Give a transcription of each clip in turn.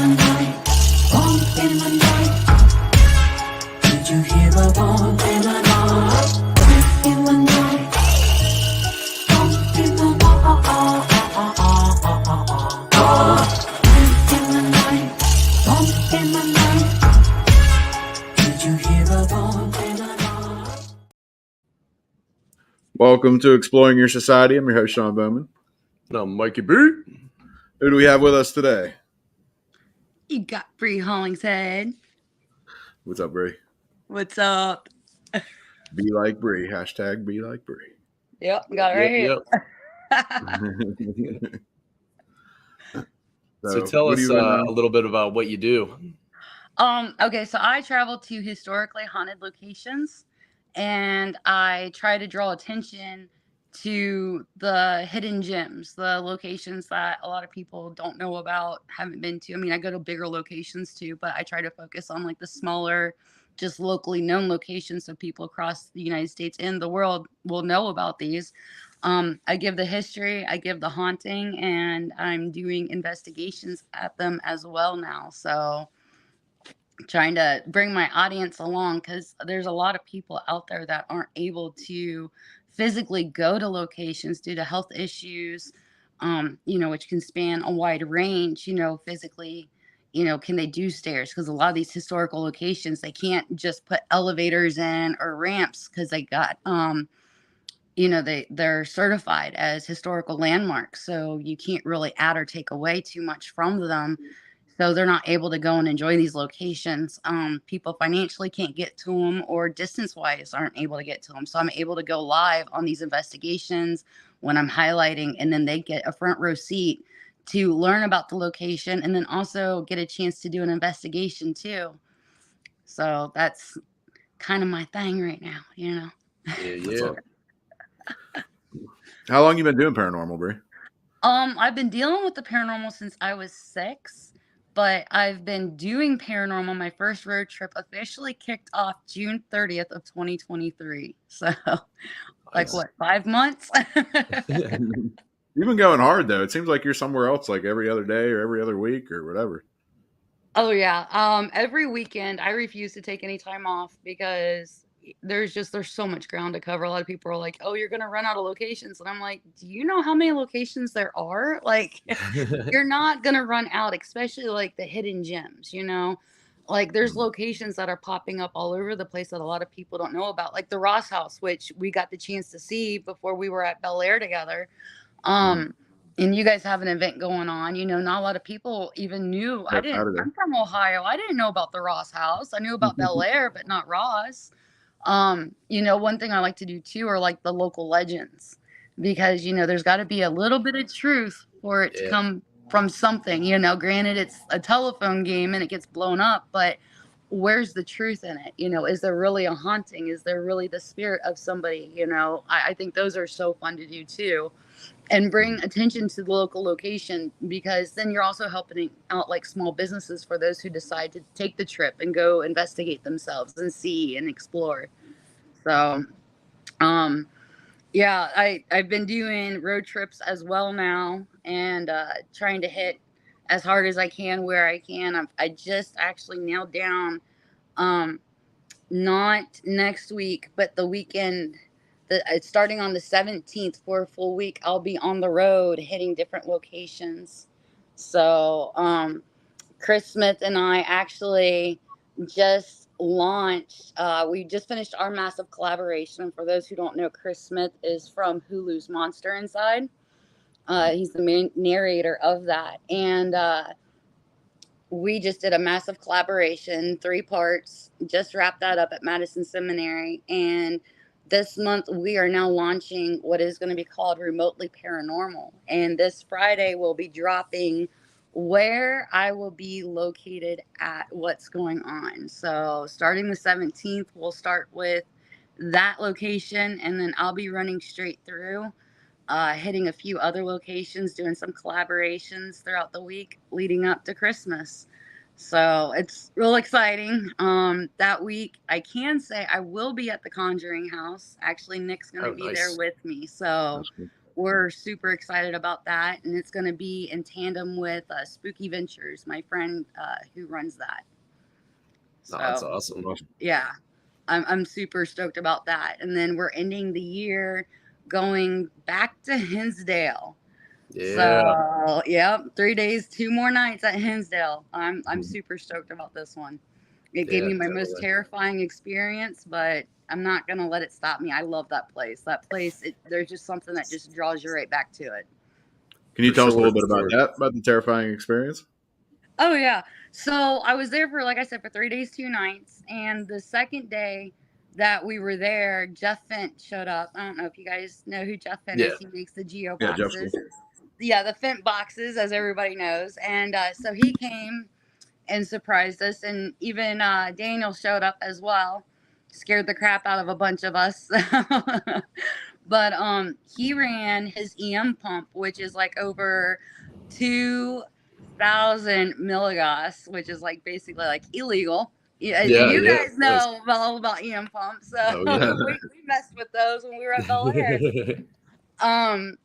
the night, bump in the night. Did you hear a bump in the night? Bump in the night, bump in the night. Bump in the night, bump in the night. Did you hear a bump in the night? Welcome to Exploring Your Society. I'm your host, Sean Bowman. And I'm Mikey B. Who do we have with us today? You got Brie Hollingshead. What's up, Brie? What's up? Be like Brie. Hashtag be like Brie. Yep, got it right here. So tell us a little bit about what you do. Okay, so I travel to historically haunted locations, and I try to draw attention to the hidden gems, the locations that a lot of people don't know about, haven't been to. I mean, I go to bigger locations too, but I try to focus on like the smaller, just locally known locations so people across the United States and the world will know about these. I give the history, I give the haunting, and I'm doing investigations at them as well now. So trying to bring my audience along, because there's a lot of people out there that aren't able to physically go to locations due to health issues, which can span a wide range, physically, can they do stairs? Because a lot of these historical locations, they can't just put elevators in or ramps because they got, they're certified as historical landmarks. So you can't really add or take away too much from them. So they're not able to go and enjoy these locations. People financially can't get to them, or distance-wise aren't able to get to them. So I'm able to go live on these investigations when I'm highlighting, and then they get a front row seat to learn about the location, and then also get a chance to do an investigation too. So that's kind of my thing right now, Yeah. How long you been doing paranormal, Brie? I've been dealing with the paranormal since I was 6. But I've been doing paranormal. My first road trip officially kicked off June 30th of 2023. So, like, what, 5 months? You've been going hard, though. It seems like you're somewhere else like every other day or every other week or whatever. Oh, yeah. Every weekend, I refuse to take any time off because there's so much ground to cover. A lot of people are like, oh, you're going to run out of locations. And I'm like, do you know how many locations there are? Like, you're not going to run out, especially like the hidden gems, like there's locations that are popping up all over the place that a lot of people don't know about, like the Ross House, which we got the chance to see before we were at Bel Air together. And you guys have an event going on, not a lot of people even knew. I'm from Ohio. I didn't know about the Ross House. I knew about Bel Air, but not Ross. One thing I like to do too are like the local legends, because there's got to be a little bit of truth for it to come from something. Granted, it's a telephone game and it gets blown up, but where's the truth in it? Is there really a haunting? Is there really the spirit of somebody? I think those are so fun to do too, and bring attention to the local location, because then you're also helping out like small businesses for those who decide to take the trip and go investigate themselves and see and explore. So, I've been doing road trips as well now, and trying to hit as hard as I can where I can. I just actually nailed down, not next week, but the weekend. It's starting on the 17th for a full week. I'll be on the road hitting different locations. So, Chris Smith and I actually just launched. We just finished our massive collaboration. For those who don't know, Chris Smith is from Hulu's Monster Inside. He's the main narrator of that. And we just did a massive collaboration, 3 parts, just wrapped that up at Madison Seminary. And this month, we are now launching what is going to be called Remotely Paranormal. And this Friday, we'll be dropping where I will be located at what's going on. So starting the 17th, we'll start with that location, and then I'll be running straight through, hitting a few other locations, doing some collaborations throughout the week leading up to Christmas. So it's real exciting. That week, I can say I will be at the Conjuring House. Actually, Nick's going to be there with me. So we're super excited about that, and it's going to be in tandem with Spooky Ventures, my friend who runs that. So that's awesome. yeah, I'm super stoked about that. And then we're ending the year going back to Hinsdale. Yeah. So yep, 3 days, 2 more nights at Hinsdale. I'm super stoked about this one. It gave Yeah, me my most totally. terrifying experience, but I'm not gonna let it stop me. I love that place. That place, there's just something that just draws you right back to it. Can you For tell us a sure, little bit for about sure. that, about the terrifying experience? Oh yeah. So I was there for, like I said, for 3 days, 2 nights, and the second day that we were there, Jeff Fent showed up. I don't know if you guys know who Jeff Fent Yeah. is. He makes the Geo Yeah, Jeff's boxes. cool. Yeah, the Fent boxes, as everybody knows. And so he came and surprised us, and even Daniel showed up as well. Scared the crap out of a bunch of us. But he ran his EM pump, which is like over 2,000 milligauss, which is like basically like illegal. Yeah, Yeah, you yeah. guys know all about EM pumps, so Oh yeah. we messed with those when we were at Bel Air.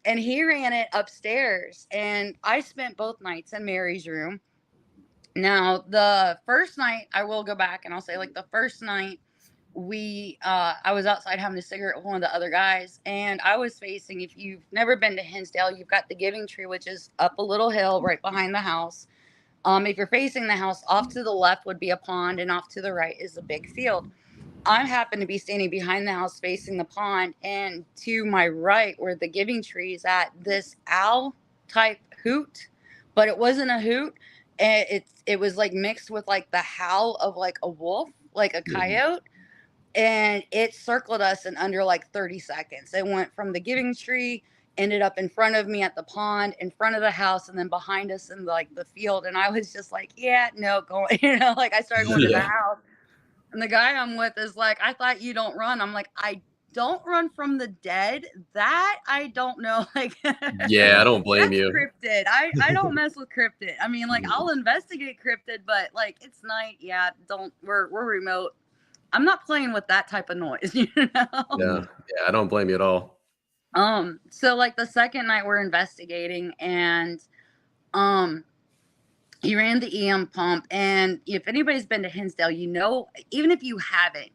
And he ran it upstairs, and I spent both nights in Mary's room. Now, the first night, I will go back and I'll say, like, the first night I was outside having a cigarette with one of the other guys, and I was facing, if you've never been to Hinsdale, you've got the Giving Tree, which is up a little hill right behind the house. If you're facing the house, off to the left would be a pond, and off to the right is a big field. I happen to be standing behind the house facing the pond, and to my right, where the Giving Tree is at, this owl type hoot, but it wasn't a hoot. It was like mixed with like the howl of like a wolf, like a coyote, and it circled us in under like 30 seconds. It went from the Giving Tree, ended up in front of me at the pond, in front of the house, and then behind us in like the field. And I was just like, yeah, no, going, like I started going to the Yeah. house. And the guy I'm with is like, I thought you don't run. I'm like, I don't run from the dead. That I don't know. Like, Yeah, I don't blame that's you. cryptid. I don't mess with cryptid. I mean, like, I'll investigate cryptid, but like, it's night. Yeah, don't. We're remote. I'm not playing with that type of noise. Yeah, yeah, I don't blame you at all. So like the second night we're investigating, and he ran the EM pump, and if anybody's been to Hinsdale, even if you haven't,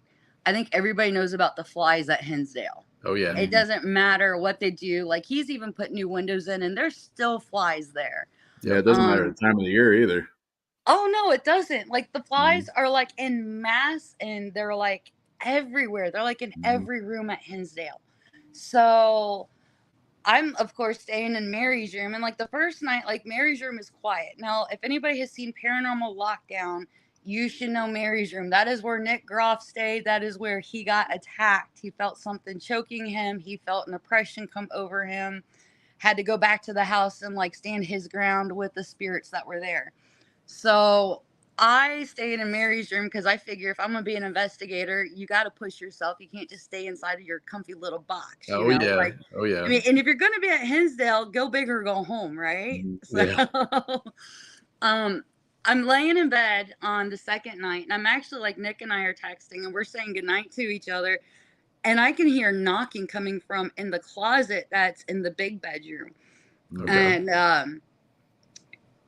I think everybody knows about the flies at Hinsdale. Oh yeah. It doesn't matter what they do. Like, he's even put new windows in, and there's still flies there. Yeah, it doesn't matter the time of the year either. Oh no, it doesn't. Like, the flies are like in mass, and they're like everywhere. They're like in every room at Hinsdale. So I'm, of course, staying in Mary's room. And like the first night, like, Mary's room is quiet. Now, if anybody has seen Paranormal Lockdown, you should know Mary's room. That is where Nick Groff stayed. That is where he got attacked. He felt something choking him. He felt an oppression come over him. Had to go back to the house and like stand his ground with the spirits that were there. So I stayed in Mary's room because I figure if I'm going to be an investigator, you got to push yourself. You can't just stay inside of your comfy little box. Oh you know? yeah. Like, Oh yeah. I mean, and if you're going to be at Hinsdale, go big or go home, right? Yeah. So, I'm laying in bed on the second night, and I'm actually like, Nick and I are texting, and we're saying goodnight to each other. And I can hear knocking coming from in the closet that's in the big bedroom. Okay. And,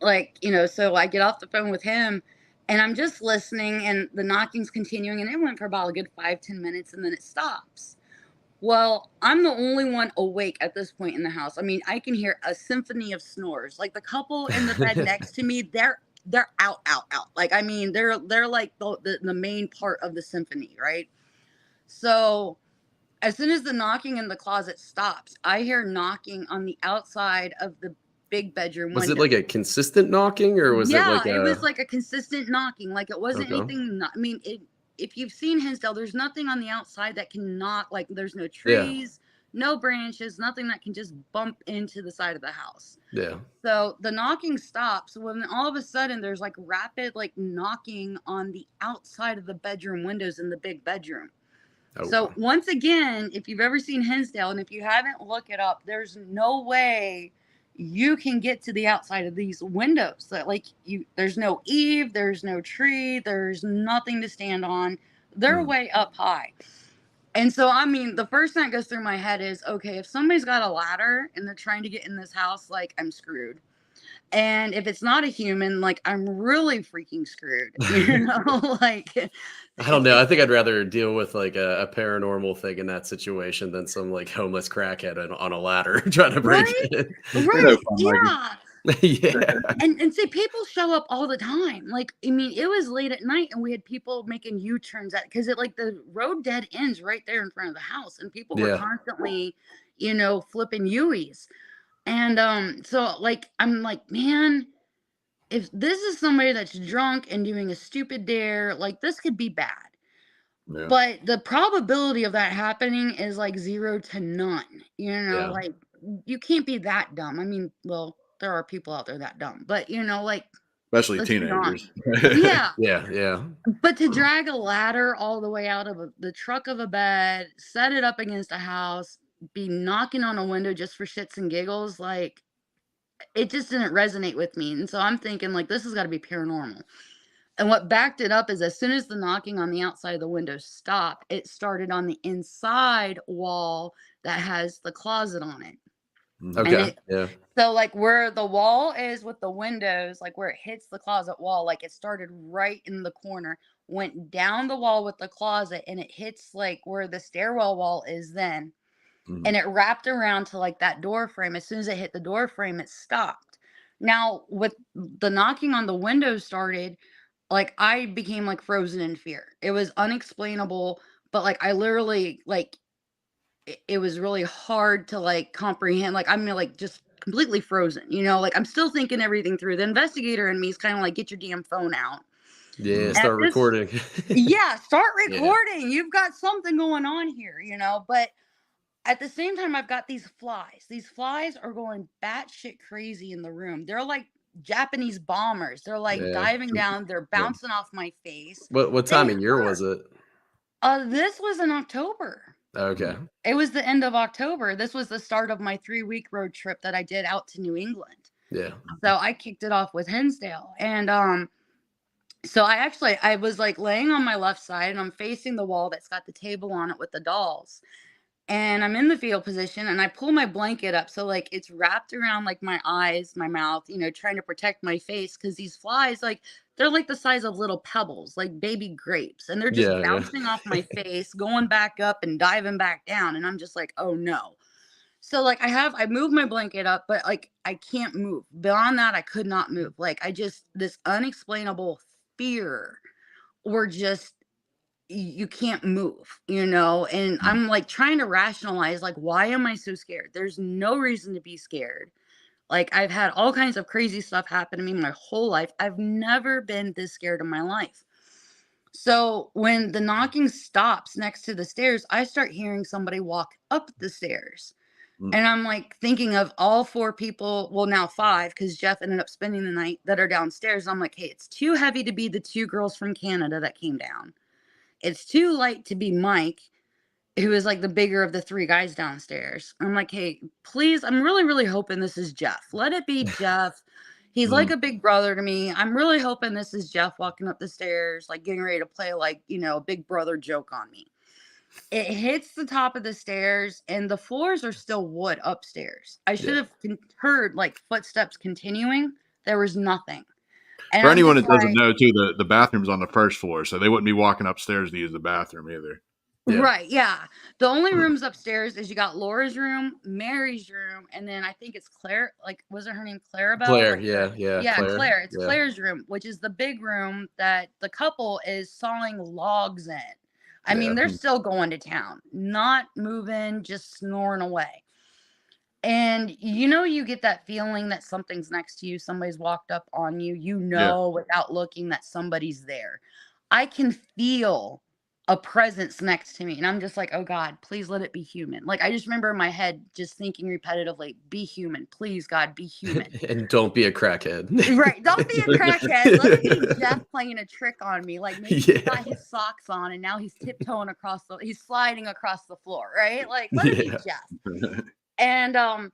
like, so I get off the phone with him, and I'm just listening, and the knocking's continuing, and it went for about a good 5-10 minutes, and then it stops. Well, I'm the only one awake at this point in the house. I mean, I can hear a symphony of snores. Like, the couple in the bed next to me, they're out. Like, I mean, they're like the main part of the symphony, right? So as soon as the knocking in the closet stops, I hear knocking on the outside of the big bedroom window. Was it like a consistent knocking, or was it like it was like a consistent knocking. Like, it wasn't Okay. anything. I mean, if you've seen Hinsdale, there's nothing on the outside that can knock. Like, there's no trees, no branches, nothing that can just bump into the side of the house. Yeah. So the knocking stops when all of a sudden there's like rapid like knocking on the outside of the bedroom windows in the big bedroom. Oh. So once again, if you've ever seen Hinsdale, and if you haven't, look it up, there's no way you can get to the outside of these windows. That like there's no eave, there's no tree, there's nothing to stand on. They're way up high. And so, I mean, the first thing that goes through my head is, okay, if somebody's got a ladder and they're trying to get in this house, like, I'm screwed. And if it's not a human, like, I'm really freaking screwed, like, I don't know. I think I'd rather deal with like a paranormal thing in that situation than some like homeless crackhead on a ladder trying to break right? in. Right. fun, Yeah. Yeah. And see, people show up all the time. Like, I mean, it was late at night and we had people making U-turns at because it like the road dead ends right there in front of the house, and people were Yeah. constantly, flipping U's. And so like I'm like, man, if this is somebody that's drunk and doing a stupid dare, like this could be bad. Yeah. But the probability of that happening is like 0 to none. Yeah. Like you can't be that dumb. I mean, well, there are people out there that dumb, but like Especially let's be honest. teenagers. Yeah. Yeah. Yeah. But to drag a ladder all the way out of the truck of a bed, set it up against a house, be knocking on a window just for shits and giggles, like it just didn't resonate with me. And so I'm thinking like this has got to be paranormal. And what backed it up is as soon as the knocking on the outside of the window stopped, it started on the inside wall that has the closet on it. Okay. Yeah. So like where the wall is with the windows, like where it hits the closet wall, like it started right in the corner, went down the wall with the closet, and it hits like where the stairwell wall is then. And it wrapped around to like that door frame. As soon as it hit the door frame, it stopped. Now, with the knocking on the window started, like I became like frozen in fear. It was unexplainable, but like I literally like it was really hard to like comprehend. Like I'm like just completely frozen, like I'm still thinking everything through. The investigator in me is kind of like, get your damn phone out. Yeah. At Start this- recording. Yeah, start Yeah. recording. You've got something going on here, but at the same time, I've got these flies. These flies are going batshit crazy in the room. They're like Japanese bombers. They're like Yeah. diving down. They're bouncing off my face. What time They of year hurt. was it? This was in October. Okay. It was the end of October. This was the start of my 3-week road trip that I did out to New England. Yeah. So I kicked it off with Hinsdale. And so I was like laying on my left side and I'm facing the wall that's got the table on it with the dolls. And I'm in the fetal position and I pull my blanket up. So like it's wrapped around like my eyes, my mouth, trying to protect my face. Cause these flies, like they're like the size of little pebbles, like baby grapes. And they're just Yeah. bouncing off my face, going back up and diving back down. And I'm just like, oh no. So like I moved my blanket up, but like I can't move. Beyond that, I could not move. Like this unexplainable fear or just you can't move, and I'm like trying to rationalize, like, why am I so scared? There's no reason to be scared. Like, I've had all kinds of crazy stuff happen to me my whole life. I've never been this scared in my life. So when the knocking stops next to the stairs, I start hearing somebody walk up the stairs. And I'm like thinking of all 4 people, well, now 5, because Jeff ended up spending the night, that are downstairs. I'm like, hey, it's too heavy to be the 2 girls from Canada that came down. It's too light to be Mike, who is like the bigger of the 3 guys downstairs. I'm like, hey, please, I'm really, really hoping this is Jeff. Let it be Jeff. He's like a big brother to me. I'm really hoping this is Jeff walking up the stairs, like getting ready to play like, a big brother joke on me. It hits the top of the stairs and the floors are still wood upstairs. I should have heard like footsteps continuing. There was nothing. And For anyone that doesn't know, too, the bathroom's on the first floor, so they wouldn't be walking upstairs to use the bathroom either. Yeah. Right, yeah. The only rooms upstairs is you got Laura's room, Mary's room, and then I think it's Claire. Like, was it her name Clarabelle? Claire, Like, yeah, Claire. It's yeah. Claire's room, which is the big room that the couple is sawing logs in. I mean, they're still going to town, not moving, just snoring away. And you get that feeling that something's next to you, somebody's walked up on you, without looking that somebody's there. I can feel a presence next to me and I'm just like, oh God, please let it be human. Like I just remember in my head just thinking repetitively, be human, please God, be human. And don't be a crackhead. Right, don't be a crackhead. Let it be Jeff playing a trick on me. Like maybe he's got his socks on and now he's tiptoeing he's sliding across the floor, right? Like let it be Jeff. And I'm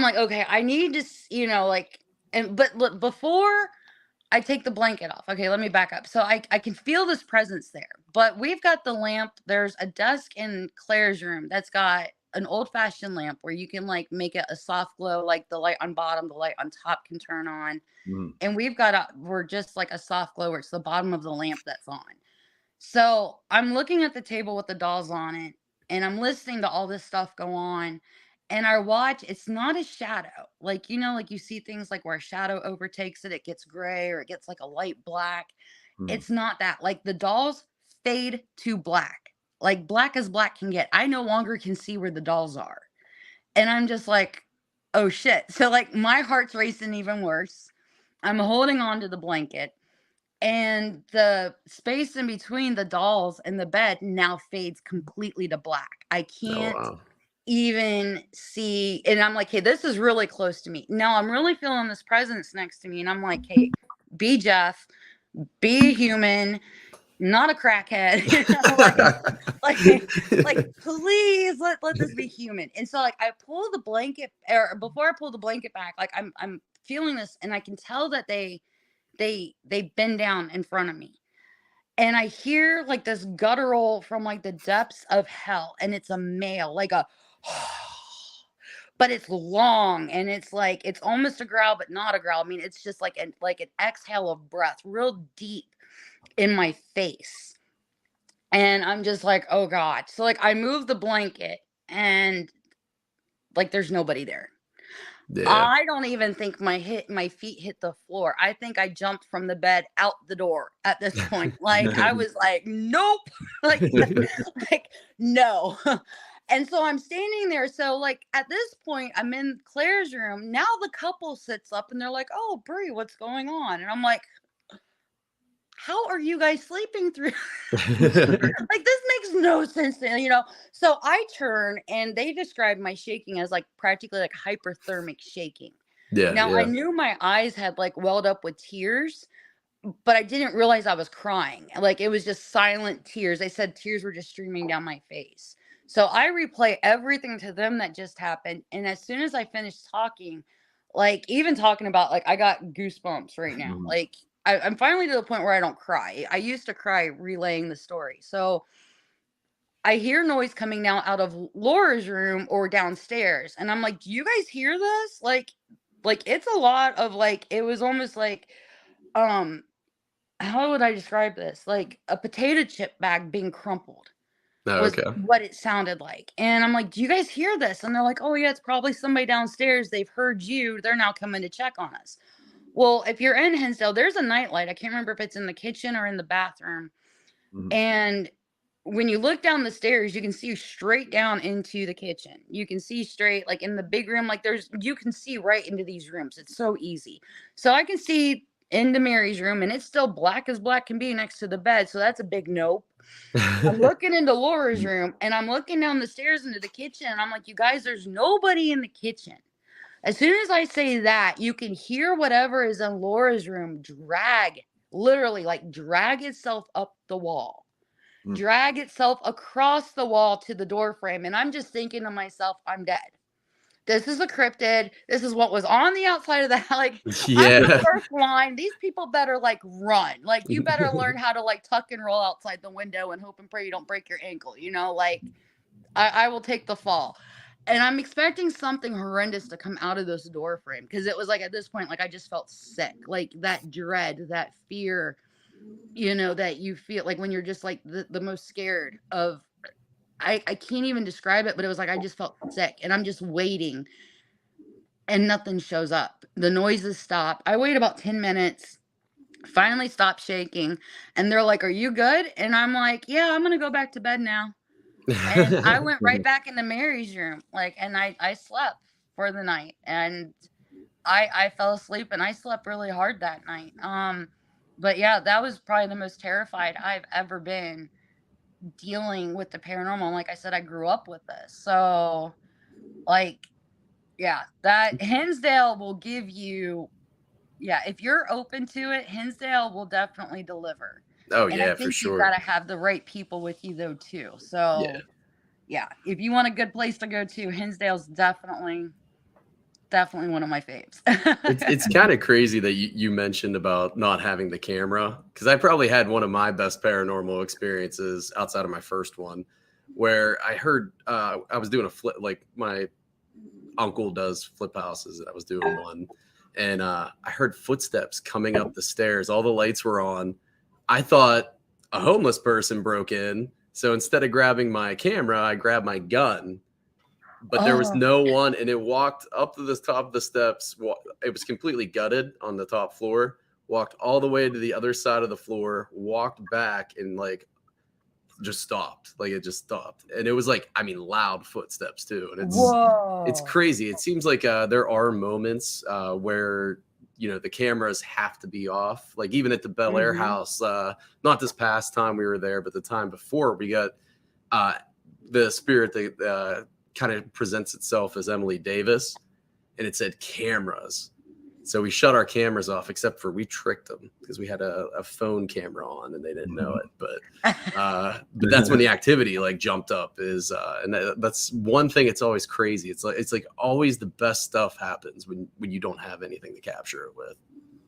like, okay, I need to, but look, before I take the blanket off. Okay, let me back up. So I can feel this presence there, but we've got the lamp. There's a desk in Claire's room that's got an old-fashioned lamp where you can like make it a soft glow, like the light on bottom, the light on top can turn on. Mm. And we're just like a soft glow where it's the bottom of the lamp that's on. So I'm looking at the table with the dolls on it, and I'm listening to all this stuff go on. And I watch, it's not a shadow. Like, like you see things like where a shadow overtakes it, it gets gray or it gets like a light black. Mm. It's not that. Like the dolls fade to black as black can get. I no longer can see where the dolls are. And I'm just like, oh shit. So like my heart's racing even worse. I'm holding on to the blanket. And the space in between the dolls and the bed now fades completely to black. I Oh can't wow. even see. And I'm like, hey, this is really close to me. Now I'm really feeling this presence next to me. And I'm like, hey, be Jeff, be human, not a crackhead. like please let this be human. And so like I pull the blanket, or before I pull the blanket back, like I'm feeling this, and I can tell that they bend down in front of me, and I hear like this guttural from like the depths of hell, and it's a male, like a but it's long, and it's like it's almost a growl but not a growl. I mean, it's just like an exhale of breath real deep in my face. And I'm just like, oh god. So like I move the blanket, and like there's nobody there. Yeah. I don't even think my feet hit the floor. I think I jumped from the bed out the door at this point. Like I was like, nope. like like no. And so I'm standing there. So like at this point, I'm in Claire's room. Now the couple sits up and they're like, oh, Brie, what's going on? And I'm like, how are you guys sleeping through? Like this makes no sense So I turn, and they described my shaking as like practically like hyperthermic shaking. Yeah. Now I Yeah. knew my eyes had like welled up with tears, but I didn't realize I was crying. Like it was just silent tears. They said tears were just streaming down my face. So I replay everything to them that just happened, and as soon as I finished talking, like even talking about, like I got goosebumps right now. Mhm. Like I'm finally to the point where I don't cry. I used to cry relaying the story. So I hear noise coming now out of Laura's room or downstairs, and I'm like, "Do you guys hear this?" Like it's a lot of like it was almost like um how would I describe this? Like a potato chip bag being crumpled Oh, was okay. what it sounded like. And I'm like, "Do you guys hear this?" And they're like, "Oh yeah, it's probably somebody downstairs. They've heard you. They're now coming to check on us." Well, if you're in Hinsdale, there's a nightlight. I can't remember if it's in the kitchen or in the bathroom. Mhm. And when you look down the stairs, you can see straight down into the kitchen. You can see straight, like in the big room, like you can see right into these rooms. It's so easy. So I can see into Mary's room, and it's still black as black can be next to the bed. So that's a big nope. I'm looking into Laura's room, and I'm looking down the stairs into the kitchen, and I'm like, you guys, there's nobody in the kitchen. As soon as I say that, you can hear whatever is in Laura's room literally like drag itself up the wall, Mm. drag itself across the wall to the door frame. And I'm just thinking to myself, I'm dead. This is a cryptid. This is what was on the outside of the like. I'm the Yeah. first line. These people better like run. Like you better learn how to like tuck and roll outside the window and hope and pray you don't break your ankle. Like I will take the fall. And I'm expecting something horrendous to come out of this door frame, because it was like at this point, like I just felt sick, like that dread, that fear, that you feel like when you're just like the most scared of. I can't even describe it, but it was like I just felt sick, and I'm just waiting, and nothing shows up. The noises stop. I wait about 10 minutes, finally stop shaking, and they're like, "Are you good?" And I'm like, "Yeah, I'm gonna go back to bed now." And I went right back into Mary's room, like, and I slept for the night, and I fell asleep, and I slept really hard that night. But yeah, that was probably the most terrified I've ever been dealing with the paranormal. Like I said, I grew up with this. So like, yeah, that Hinsdale will give you, yeah, if you're open to it, Hinsdale will definitely deliver. Oh And I yeah, for think you've got sure. to have the right people with you though too. Yeah. So yeah, if you want a good place to go to, Hinsdale's definitely definitely one of my faves. It's kind of crazy that you mentioned about not having the camera, because I probably had one of my best paranormal experiences outside of my first one, where I heard I was doing a flip, like my uncle does flip houses, and I was doing one, and I heard footsteps coming up the stairs. All the lights were on. I thought a homeless person broke in, so instead of grabbing my camera, I grabbed my gun. But there was Oh, no one, and it walked up to the top of the steps. It was completely gutted on the top floor. Walked all the way to the other side of the floor. Walked back and like just stopped. Like it just stopped, and it was like, I mean, loud footsteps too. And it's whoa. crazy. It seems like there are moments where the cameras have to be off. Like even at the Bel Air Mhm. house, not this past time we were there, but the time before, we got the spirit that kind of presents itself as Emily Davis, and it said cameras. So we shut our cameras off, except for we tricked them because we had a phone camera on and they didn't know it. But that's when the activity like jumped up. And that's one thing. It's always crazy. It's like always the best stuff happens when you don't have anything to capture it with.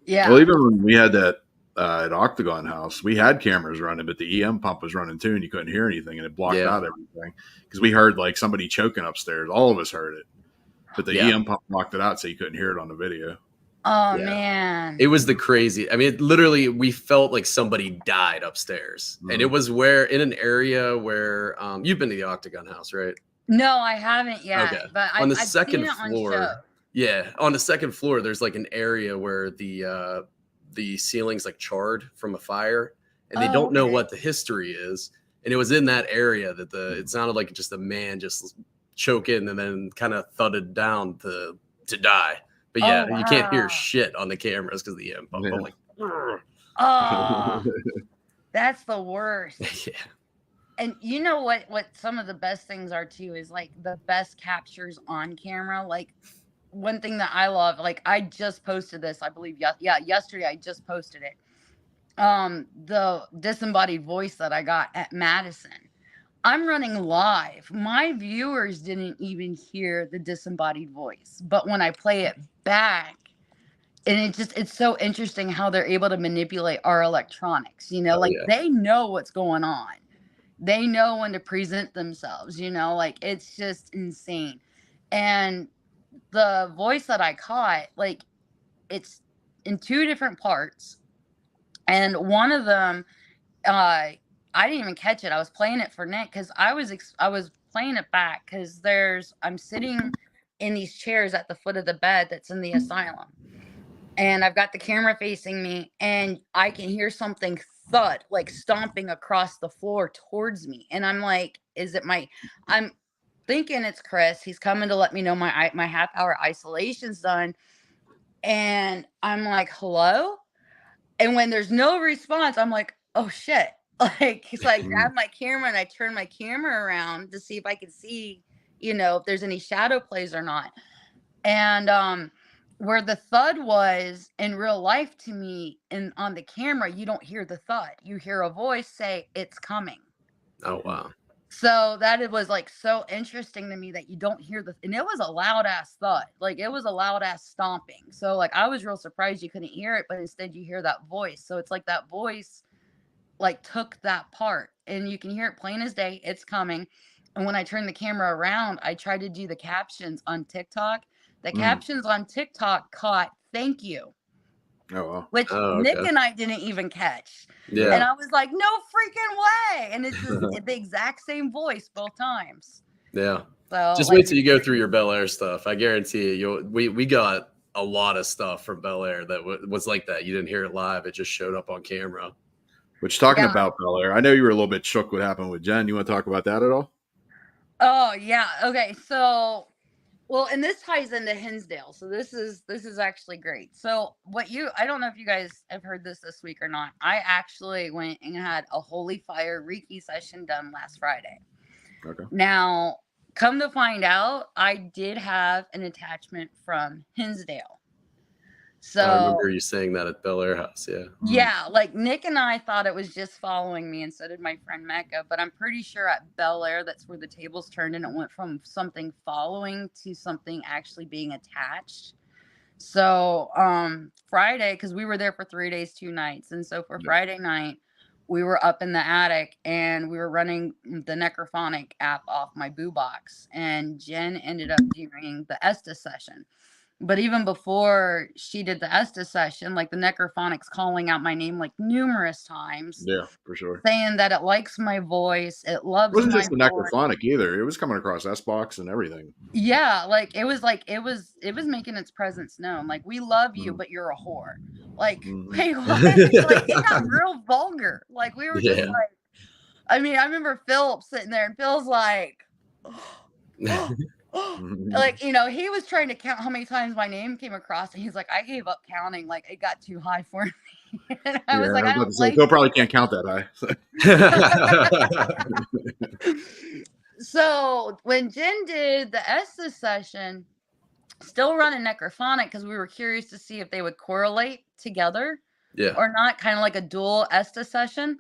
Yeah. Well, even when we had that at Octagon House, we had cameras running, but the EM pump was running too, and you couldn't hear anything, and it blocked out everything because we heard like somebody choking upstairs. All of us heard it, but the EM pump blocked it out, so you couldn't hear it on the video. Oh man, it was the crazy. I mean, literally, we felt like somebody died upstairs, and it was in an area where you've been to the Octagon House, right? No, I haven't yet. Okay. But On the I've second seen it floor, on show. yeah, on the second floor, there's like an area where the ceiling's like charred from a fire, and they don't know what the history is. And it was in that area that it sounded like just a man just choking and then kind of thudded down to die. But yeah, you can't hear shit on the cameras because the EM pump. I'm like, oh, that's the worst. yeah. And you know what some of the best things are too is like the best captures on camera. Like one thing that I love, like I just posted this, I believe, yesterday I just posted it. The disembodied voice that I got at Madison. I'm running live. My viewers didn't even hear the disembodied voice, but when I play it back, and it's so interesting how they're able to manipulate our electronics, they know what's going on. They know when to present themselves, like it's just insane. And the voice that I caught, like it's in two different parts. And one of them, I didn't even catch it. I was playing it for Nick because I was playing it back because I'm sitting in these chairs at the foot of the bed that's in the asylum, and I've got the camera facing me, and I can hear something thud, like stomping across the floor towards me, and I'm like, I'm thinking it's Chris. He's coming to let me know my half-hour isolation's done, and I'm like, hello. And when there's no response, I'm like, oh shit. Like, so I grab my camera and I turn my camera around to see if I can see, if there's any shadow plays or not. And where the thud was in real life to me and on the camera, you don't hear the thud. You hear a voice say, it's coming. Oh, wow. So it was like so interesting to me that you don't hear and it was a loud ass thud. Like it was a loud ass stomping. So like I was real surprised you couldn't hear it, but instead you hear that voice. So it's like that voice like took that part, and you can hear it plain as day. It's coming. And when I turned the camera around, I tried to do the captions on TikTok. The captions on TikTok caught "thank you." Oh, wow. Which Nick and I didn't even catch. Yeah. And I was like, no freaking way. And it's the exact same voice both times. Yeah. So just wait till you go through your Bel Air stuff. I guarantee you, we got a lot of stuff from Bel Air that was like that. You didn't hear it live. It just showed up on camera. Which, talking about Bel Air, I know you were a little bit shook what happened with Jen. You want to talk about that at all? Oh, yeah. Okay. So, well, and this ties into Hinsdale. So this is actually great. So I don't know if you guys have heard this week or not. I actually went and had a Holy Fire Reiki session done last Friday. Okay. Now, come to find out, I did have an attachment from Hinsdale. So I remember you saying that at Bel Air House. Yeah. yeah, like Nick and I thought it was just following me, and so did my friend Mecca. But I'm pretty sure at Bel Air, that's where the tables turned, and it went from something following to something actually being attached. So Friday, because we were there for 3 days, 2 nights, and so for Friday night, we were up in the attic and we were running the Necrophonic app off my boo box, and Jen ended up doing the Estes session. But even before she did the Estes session, like the Necrophonics calling out my name like numerous times, Yeah, for sure. saying that it likes my voice, it loves It wasn't my just the voice. necrophonic either. It was coming across S-Box and everything. Yeah, it was making its presence known. Like, we love you, but you're a whore. Like, wait, what? Like, it got real vulgar. Like, we were just Yeah. like, I mean, I remember Philip sitting there, and Phil's like, like, you know, he was trying to count how many times my name came across, and he's like, I gave up counting. Like, it got too high for me. And I was like, I don't like. Phil probably can't count that high. So when Jen did the Estes session, still running Necrophonic, because we were curious to see if they would correlate together or not, kind of like a dual Estes session.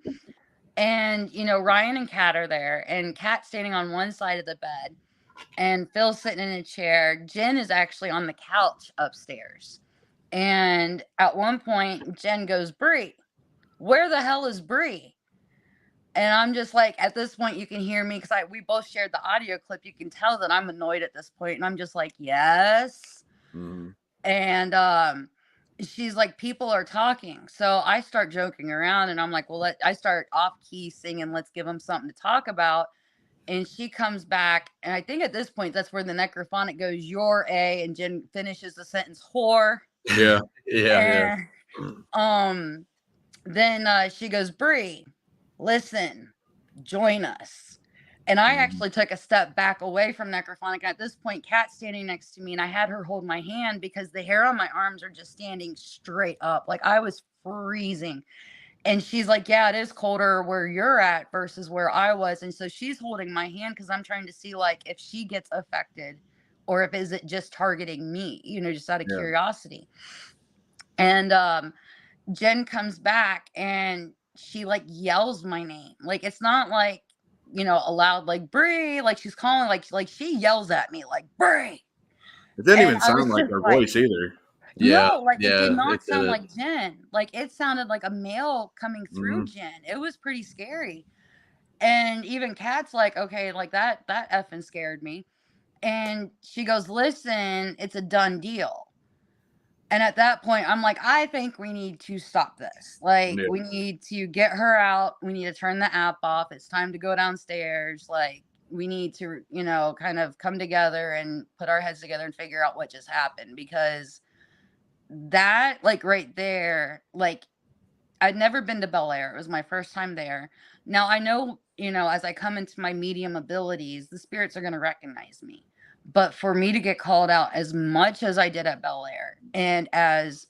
And, you know, Ryan and Kat are there, and Kat's standing on one side of the bed, and Phil's sitting in a chair. Jen is actually on the couch upstairs. And at one point, Jen goes, Brie, where the hell is Brie? And I'm just like, at this point, you can hear me, because we both shared the audio clip. You can tell that I'm annoyed at this point. And I'm just like, yes. And she's like, people are talking. So I start joking around, and I'm like, well, I start off key singing, let's give them something to talk about. And she comes back, and I think at this point, that's where the Necrophonic goes, you're a, and Jen finishes the sentence, whore. Yeah. And, then she goes, Brie, listen, join us. And I actually took a step back away from Necrophonic. And at this point, Kat's standing next to me, and I had her hold my hand because the hair on my arms are just standing straight up. Like, I was freezing. And she's like, yeah, it is colder where you're at versus where I was. And so she's holding my hand because I'm trying to see, like, if she gets affected or if is it just targeting me, you know, just out of curiosity. And Jen comes back, and she like yells my name. Like, it's not like, you know, aloud, like Brie, like she's calling, like she yells at me like Brie. It didn't even sound like her voice either. No, like it did not sound like Jen. Like, it sounded like a male coming through Jen. It was pretty scary. And even Kat's like, okay, like that effing scared me. And she goes, listen, it's a done deal. And at that point, I'm like, I think we need to stop this. Like, we need to get her out. We need to turn the app off. It's time to go downstairs. Like, we need to, you know, kind of come together and put our heads together and figure out what just happened. Because that, like, right there, like, I'd never been to Bel Air. It was my first time there. Now, I know, you know, as I come into my medium abilities, the spirits are going to recognize me. But for me to get called out as much as I did at Bel Air, and as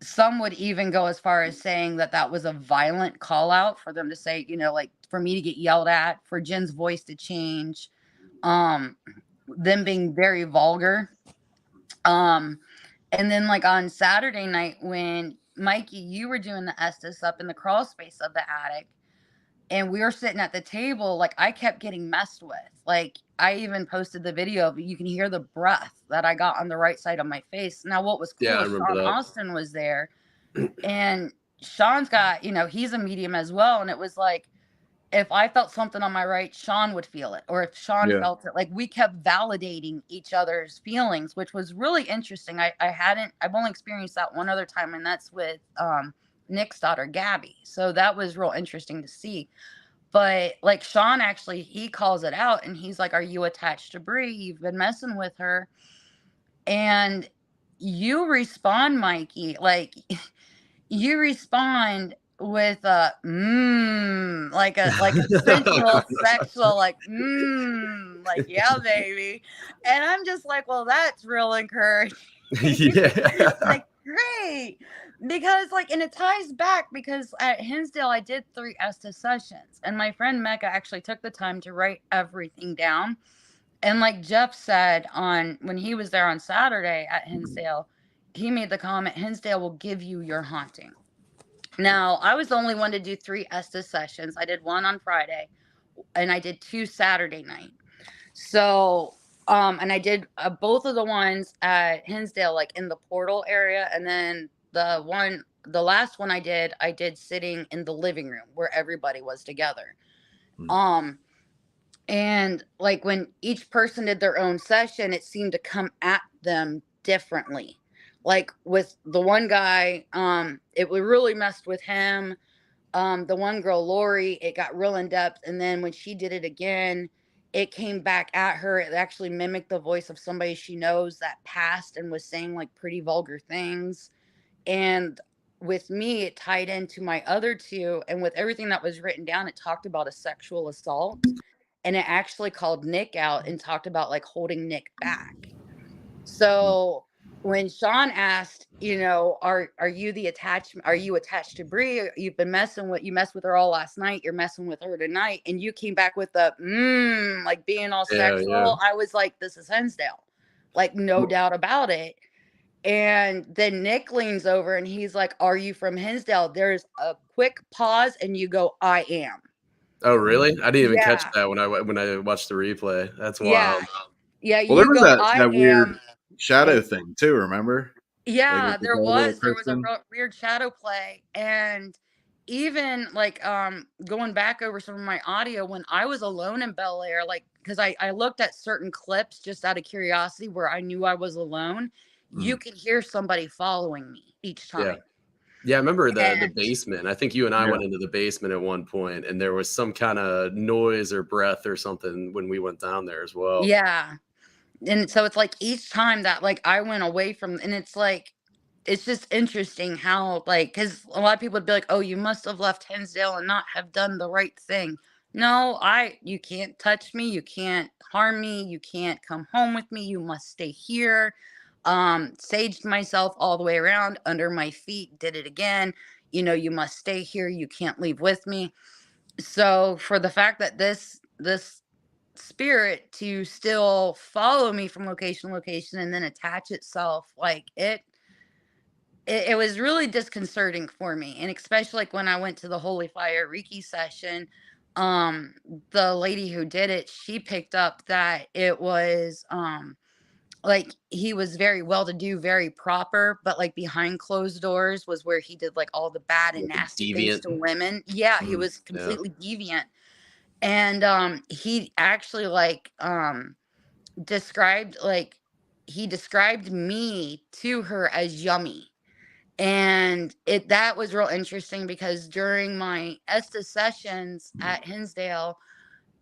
some would even go as far as saying that that was a violent call out, for them to say, you know, like, for me to get yelled at, for Jen's voice to change, them being very vulgar. And then, like, on Saturday night, when Mikey, you were doing the Estes up in the crawl space of the attic, and we were sitting at the table, like, I kept getting messed with. Like, I even posted the video of, you can hear the breath that I got on the right side of my face. Now, what was cool, Sean Austin was there, and Sean's got, you know, he's a medium as well. And it was like, if I felt something on my right, Sean would feel it. Or if Sean felt it, like, we kept validating each other's feelings, which was really interesting. I've only experienced that one other time, and that's with Nick's daughter, Gabby. So that was real interesting to see. But, like, Sean actually, he calls it out, and he's like, are you attached to Brie? You've been messing with her. And you respond, Mikey, like, you respond with a like a sensual, sexual, like, like, yeah, baby. And I'm just like, well, that's real encouraging. Like, great. Because, like, and it ties back, because at Hinsdale, I did 3 Estes sessions, and my friend Mecca actually took the time to write everything down. And like Jeff said when he was there on Saturday at Hinsdale, he made the comment, Hinsdale will give you your haunting. Now, I was the only one to do 3 Estes sessions. I did 1 on Friday, and I did 2 Saturday night. So, and I did both of the ones at Hinsdale, like in the portal area, and then the last one I did sitting in the living room where everybody was together. And like when each person did their own session, it seemed to come at them differently. Like with the one guy, it really messed with him. The one girl, Lori, it got real in depth. And then when she did it again, it came back at her. It actually mimicked the voice of somebody she knows that passed and was saying like pretty vulgar things. And with me, it tied into my other 2. And with everything that was written down, it talked about a sexual assault. And it actually called Nick out and talked about like holding Nick back. So when Sean asked, you know, are you the attachment? Are you attached to Brie? You've been you messed with her all last night. You're messing with her tonight. And you came back with the, like being all sexual. Yeah. I was like, this is Hinsdale. Like, no doubt about it. And then Nick leans over and he's like, are you from Hinsdale? There's a quick pause and you go, I am. Oh, really? I didn't even catch Yeah. that when I watched the replay. That's Yeah. wild. Yeah. Well, there You was go, that weird shadow thing too. Remember? Yeah, Like, there with the little was a person? weird shadow play. And even like going back over some of my audio when I was alone in Bel Air, like because I looked at certain clips just out of curiosity where I knew I was alone. You could hear somebody following me each Yeah. time. Yeah, I remember the And basement. I think you and I Yeah. went into the basement at one point, and there was some kind of noise or breath or something when we went down there as well. yeah. And so it's like each time that like I went away from, and it's like it's just interesting how like because a lot of people would be like, oh, you must have left Hinsdale and not have done the right thing. No, you can't touch me, you can't harm me, you can't come home with me, you must stay here. Saged myself all the way around under my feet, did it again. You know, you must stay here, you can't leave with me. So for the fact that this spirit to still follow me from location to location and then attach itself, like it was really disconcerting for me. And especially like when I went to the Holy Fire Reiki session, the lady who did it, she picked up that it was like he was very well to do, very proper, but like behind closed doors was where he did like all the bad and Like a nasty things deviant. to women. Yeah, he was Yeah. completely deviant. And he actually like described like he described me to her as yummy. And that was real interesting because during my Estes sessions at Hinsdale,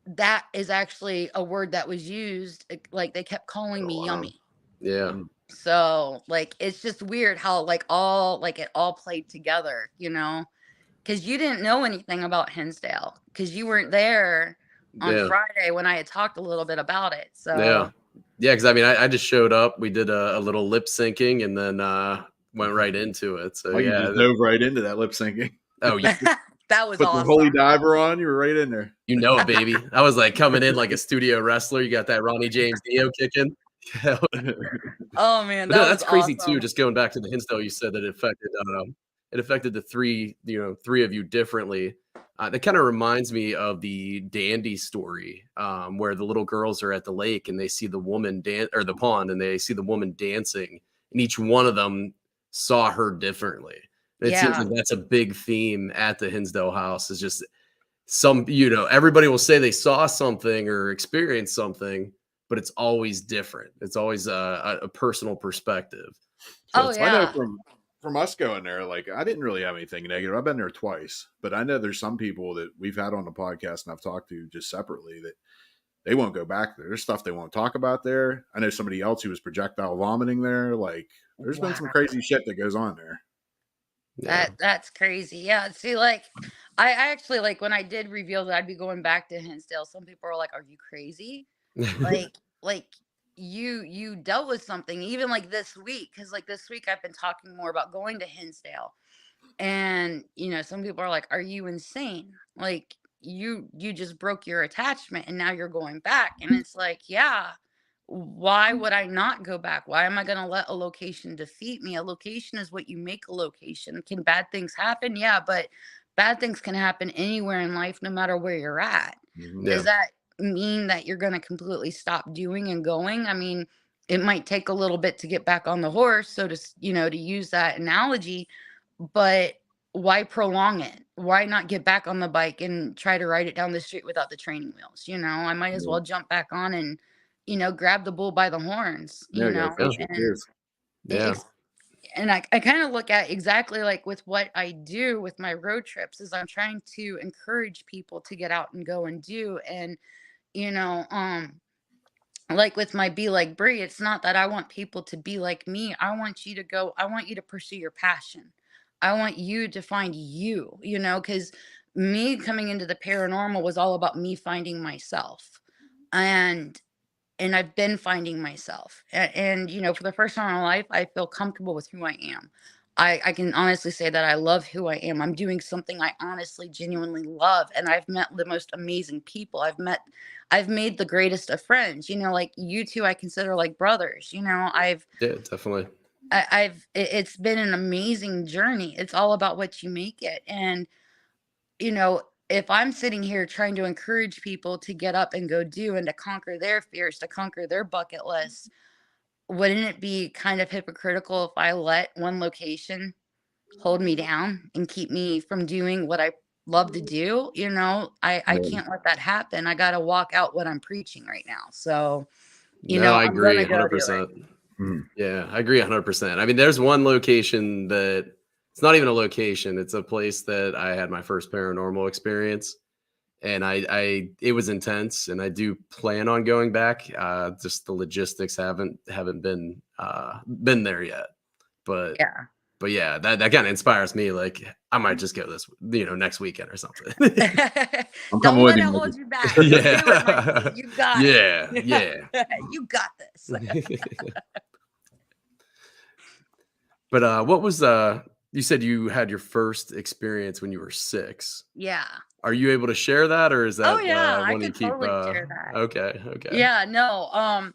that is actually a word that was used. Like they kept calling me yummy. Yeah. So like it's just weird how like it all played together, you know, because you didn't know anything about Hinsdale because you weren't there on Yeah. Friday when I had talked a little bit about it. So Yeah. Yeah, because I mean, I just showed up. We did a little lip syncing and then went right into it. So Oh, you yeah. just dove right into that lip syncing. Oh, yeah. that was Put awesome. the holy diver on. You were right in there. You know it, baby. I was like coming in like a studio wrestler. You got that Ronnie James Dio kicking. Oh man, But that no, that's was crazy awesome. too. Just going back to the Hinsdale, you said that it affected the three of you differently. That kind of reminds me of the Dandy story, where the little girls are at the lake and they see the woman or the pond, and they see the woman dancing, and each one of them saw her differently. And it seems Yeah. like that's a big theme at the Hinsdale house. Is just everybody will say they saw something or experienced something, but it's always different. It's always a personal perspective. Oh I know yeah. from us going there, like I didn't really have anything negative. I've been there twice, but I know there's some people that we've had on the podcast and I've talked to just separately that they won't go back there. There's stuff they won't talk about there. I know somebody else who was projectile vomiting there. Like there's been some crazy shit that goes on there. Yeah. That's crazy. Yeah. See, like I actually like when I did reveal that I'd be going back to Hinsdale, some people are like, are you crazy? like you dealt with something even like this week, because like this week I've been talking more about going to Hinsdale, and you know some people are like, are you insane? Like you just broke your attachment and now you're going back. And it's like, yeah, why would I not go back? Why am I going to let a location defeat me? A location is what you make a location. Can bad things happen? Yeah, but bad things can happen anywhere in life, no matter where you're at. Mhm. Yeah. Does that mean that you're going to completely stop doing and going? I mean, it might take a little bit to get back on the horse, so to use that analogy, but why prolong it? Why not get back on the bike and try to ride it down the street without the training wheels? I might as well jump back on and grab the bull by the horns, Yeah, go Yeah. fish with and yours. Yeah. I kind of look at exactly like with what I do with my road trips is I'm trying to encourage people to get out and go and do. And, you know, like with my Be Like Brie, it's not that I want people to be like me. I want you to go, I want you to pursue your passion. I want you to find you, because me coming into the paranormal was all about me finding myself. And I've been finding myself. And for the first time in my life, I feel comfortable with who I am. I can honestly say that I love who I am. I'm doing something I honestly, genuinely love. And I've met the most amazing people. I've made the greatest of friends, like you two, I consider like brothers. Yeah, definitely. It's been an amazing journey. It's all about what you make it. And, if I'm sitting here trying to encourage people to get up and go do and to conquer their fears, to conquer their bucket list, wouldn't it be kind of hypocritical if I let one location hold me down and keep me from doing what I love to do? I Yeah. can't let that happen. I got to walk out what I'm preaching right now. So, No, I I'm going agree to go do it. 100%. Mhm. Yeah, I agree 100%. I mean, there's one location that it's not even a location. It's a place that I had my first paranormal experience, and it was intense, and I do plan on going back. Just the logistics haven't been there yet. But Yeah. but yeah, that kind of inspires me. Like I might just go this next weekend or something. I'm Don't coming with let it you, hold Mikey. you back. Go do it, Yeah. Mikey. You got Yeah, it. yeah. You got this. But what was you said you had your first experience when you were 6. Yeah. Are you able to share that, or is Oh that yeah, I one you could keep totally share that. okay, Yeah, no.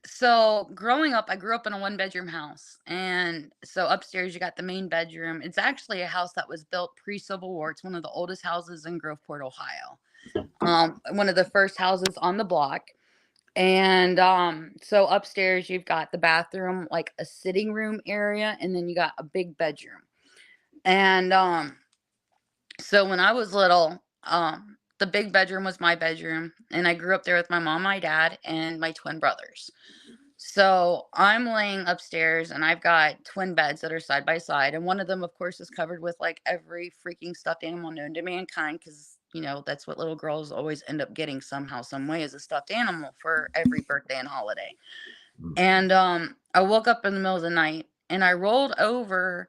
So growing up, I grew up in a one-bedroom house. And so upstairs you got the main bedroom. It's actually a house that was built pre-Civil War. It's one of the oldest houses in Groveport, Ohio. One of the first houses on the block. And so upstairs you've got the bathroom, like a sitting room area, and then you got a big bedroom. And so when I was little, the big bedroom was my bedroom, and I grew up there with my mom, my dad, and my twin brothers. So I'm laying upstairs, and I've got twin beds that are side by side, and one of them, of course, is covered with like every freaking stuffed animal known to mankind, because that's what little girls always end up getting somehow, some way, is a stuffed animal for every birthday and holiday. And I woke up in the middle of the night, and I rolled over,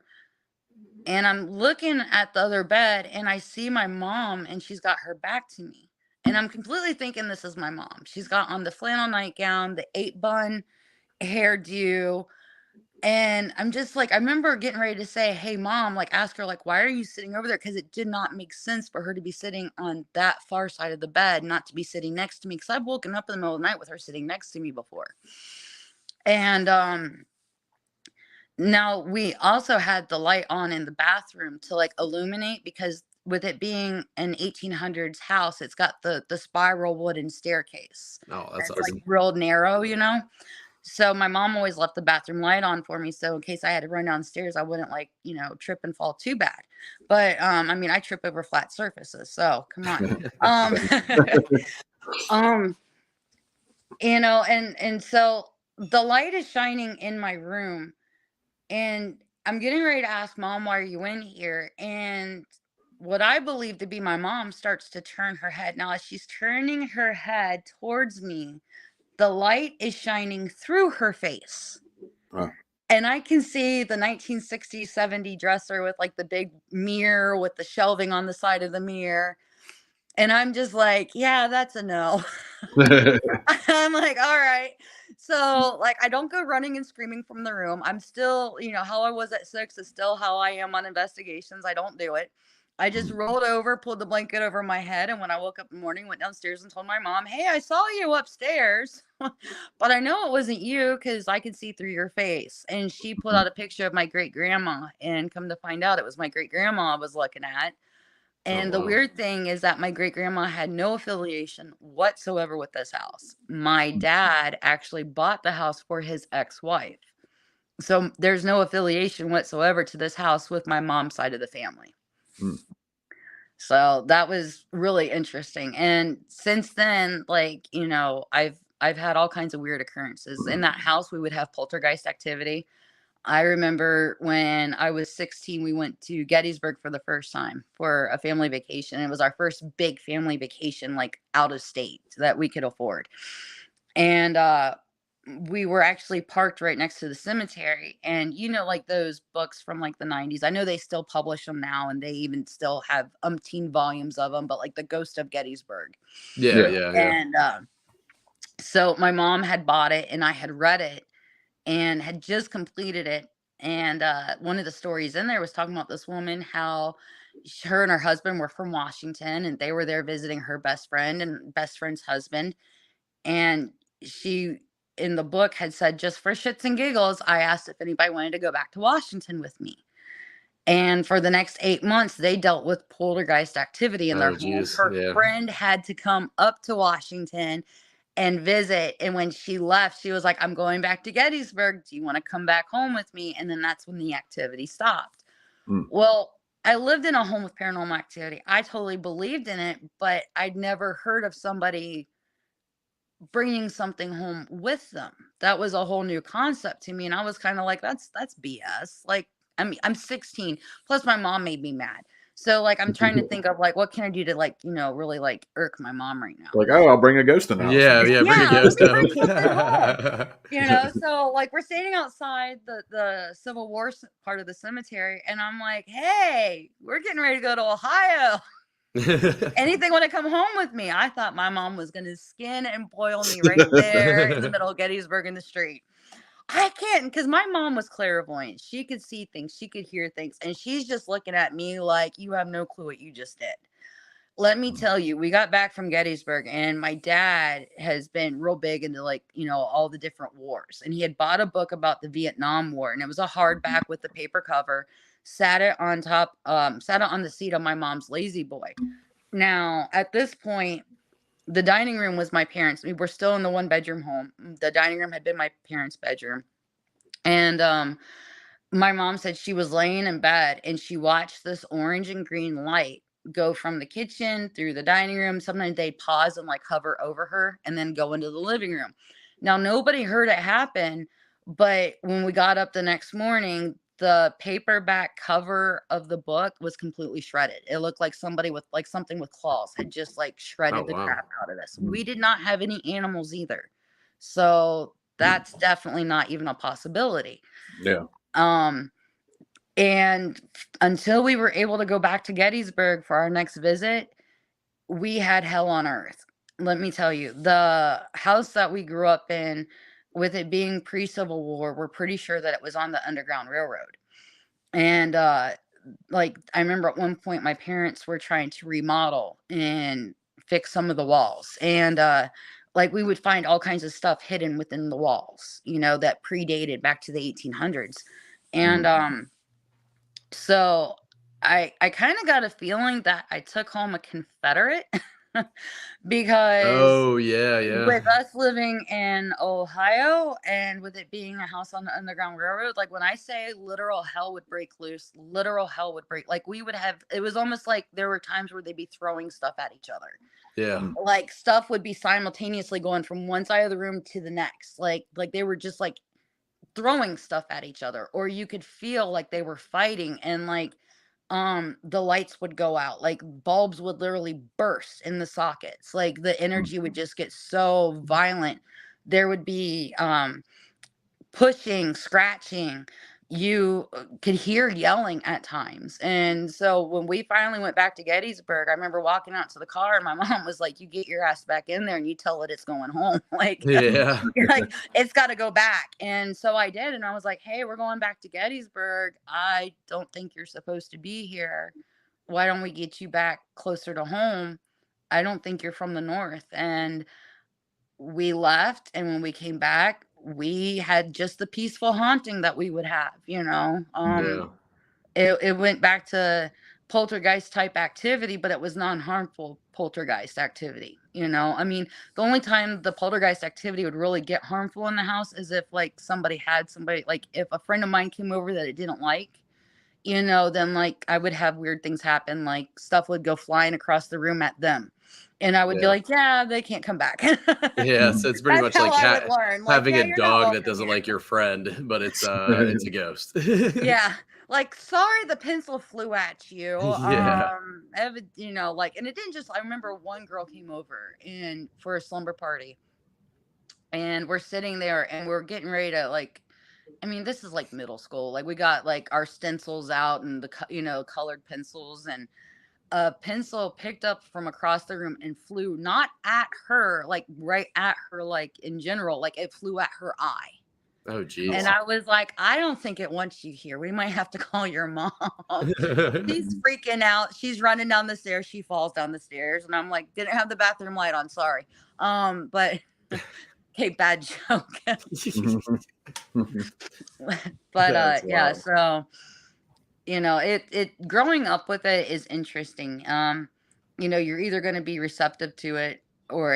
and I'm looking at the other bed, and I see my mom, and she's got her back to me. And I'm completely thinking this is my mom. She's got on the flannel nightgown, the 8-bun hairdo. And I'm just like, I remember getting ready to say, hey, mom, like, ask her, like, why are you sitting over there? Because it did not make sense for her to be sitting on that far side of the bed, not to be sitting next to me. Because I've woken up in the middle of the night with her sitting next to me before. And now we also had the light on in the bathroom to like illuminate, because with it being an 1800s house, it's got the spiral wooden staircase. Oh, that's It's like awesome. real narrow. So my mom always left the bathroom light on for me, so in case I had to run downstairs, I wouldn't like trip and fall too bad. But I mean, I trip over flat surfaces, so come on. um and so the light is shining in my room, and I'm getting ready to ask mom, why are you in here? And what I believe to be my mom starts to turn her head. Now, as she's turning her head towards me, the light is shining through her face. Oh. And I can see the 1960s, 70 dresser with like the big mirror with the shelving on the side of the mirror. And I'm just like, yeah, that's a no. I'm like, all right. So, like, I don't go running and screaming from the room. I'm still, how I was at 6 is still how I am on investigations. I don't do it. I just rolled over, pulled the blanket over my head, and when I woke up in the morning, went downstairs and told my mom, "Hey, I saw you upstairs, but I know it wasn't you because I could see through your face." And she pulled out a picture of my great grandma, and come to find out, it was my great grandma I was looking at. And the wow. weird thing is that my great grandma had no affiliation whatsoever with this house. My dad actually bought the house for his ex-wife. So there's no affiliation whatsoever to this house with my mom's side of the family. Hmm. So that was really interesting. And since then, like, I've had all kinds of weird occurrences. In that house, we would have poltergeist activity. I remember when I was 16, we went to Gettysburg for the first time for a family vacation. It was our first big family vacation, like out of state, that we could afford. And we were actually parked right next to the cemetery. And like those books from like the 90s, I know they still publish them now, and they even still have umpteen volumes of them, but like The Ghost of Gettysburg. Yeah. And so my mom had bought it, and I had read it and had just completed it. And one of the stories in there was talking about this woman, how her and her husband were from Washington, and they were there visiting her best friend and best friend's husband. And she, in the book, had said, just for shits and giggles, I asked if anybody wanted to go back to Washington with me. And for the next 8 months, they dealt with poltergeist activity in their Oh, home. geez. Her Yeah. friend had to come up to Washington and visit. And when she left, she was like, I'm going back to Gettysburg. Do you want to come back home with me? And then that's when the activity stopped. Hmm. Well, I lived in a home with paranormal activity. I totally believed in it, but I'd never heard of somebody bringing something home with them. That was a whole new concept to me. And I was kind of like, that's BS. Like, I mean, I'm 16. Plus my mom made me mad. So like, I'm trying to think of like, what can I do to like, really like irk my mom right now? Like, oh, I'll bring a ghost in the house. Yeah, bring a ghost home. So like we're standing outside the Civil War part of the cemetery, and I'm like, hey, we're getting ready to go to Ohio. Anything want to come home with me? I thought my mom was going to skin and boil me right there in the middle of Gettysburg in the street. I can't, because my mom was clairvoyant. She could see things, she could hear things, and she's just looking at me like, you have no clue what you just did. Let me tell you, we got back from Gettysburg, and my dad has been real big into like, all the different wars. And he had bought a book about the Vietnam War, and it was a hardback with the paper cover. Sat it on the seat of my mom's lazy boy. Now, at this point, the dining room was my parents'. We were still in the 1-bedroom home. The dining room had been my parents' bedroom. And my mom said she was laying in bed and she watched this orange and green light go from the kitchen through the dining room. Sometimes they'd pause and like hover over her and then go into the living room. Now, nobody heard it happen, but when we got up the next morning, the paperback cover of the book was completely shredded. It looked like somebody with like something with claws had just like shredded the crap out of this. We did not have any animals either. So that's definitely not even a possibility. Yeah. And until we were able to go back to Gettysburg for our next visit, we had hell on earth. Let me tell you, the house that we grew up in, with it being pre-Civil War, we're pretty sure that it was on the Underground Railroad. And like I remember at one point my parents were trying to remodel and fix some of the walls. And like we would find all kinds of stuff hidden within the walls, that predated back to the 1800s. And so I kind of got a feeling that I took home a Confederate because with us living in Ohio and with it being a house on the Underground Railroad, like when I say literal hell would break loose, literal hell would break. Like it was almost like there were times where they'd be throwing stuff at each other. Yeah. Like stuff would be simultaneously going from one side of the room to the next. Like they were just like throwing stuff at each other, or you could feel like they were fighting, and like the lights would go out, like bulbs would literally burst in the sockets, like the energy would just get so violent. There would be pushing, scratching, you could hear yelling at times. And so when we finally went back to Gettysburg, I remember walking out to the car and my mom was like, you get your ass back in there and you tell it it's going home. Like, like it's got to go back. And so I did. And I was like, hey, we're going back to Gettysburg. I don't think you're supposed to be here. why don't we get you back closer to home? I don't think you're from the north. And we left, and when we came back, we had just the peaceful haunting that we would have, you know. Yeah. It went back to poltergeist type activity, but it was non-harmful poltergeist activity, you know. I mean, the only time the poltergeist activity would really get harmful in the house is if like somebody had somebody, like if a friend of mine came over that it didn't like, you know, then like I would have weird things happen, like stuff would go flying across the room at them. And I would be Yeah. like, yeah, they can't come back. Yeah, so it's pretty That's much how like I would learn. Like, having yeah, a you're not dog that welcome doesn't here. like your friend, but it's a ghost. Yeah. Like, sorry, the pencil flew at you. Yeah. You know, like, and it didn't just, I remember one girl came over and for a slumber party, and we're sitting there and we're getting ready to like, I mean, this is like middle school. Like we got like our stencils out and you know, colored pencils, and a pencil picked up from across the room and flew not at her, like right at her, like in general, like it flew at her eye. Oh, geez. And I was like, I don't think it wants you here. We might have to call your mom. She's freaking out. She's running down the stairs. She falls down the stairs. And I'm like, didn't have the bathroom light on. Sorry. But okay, bad joke. But yeah, so you know, it growing up with it is interesting. You know, you're either going to be receptive to it, or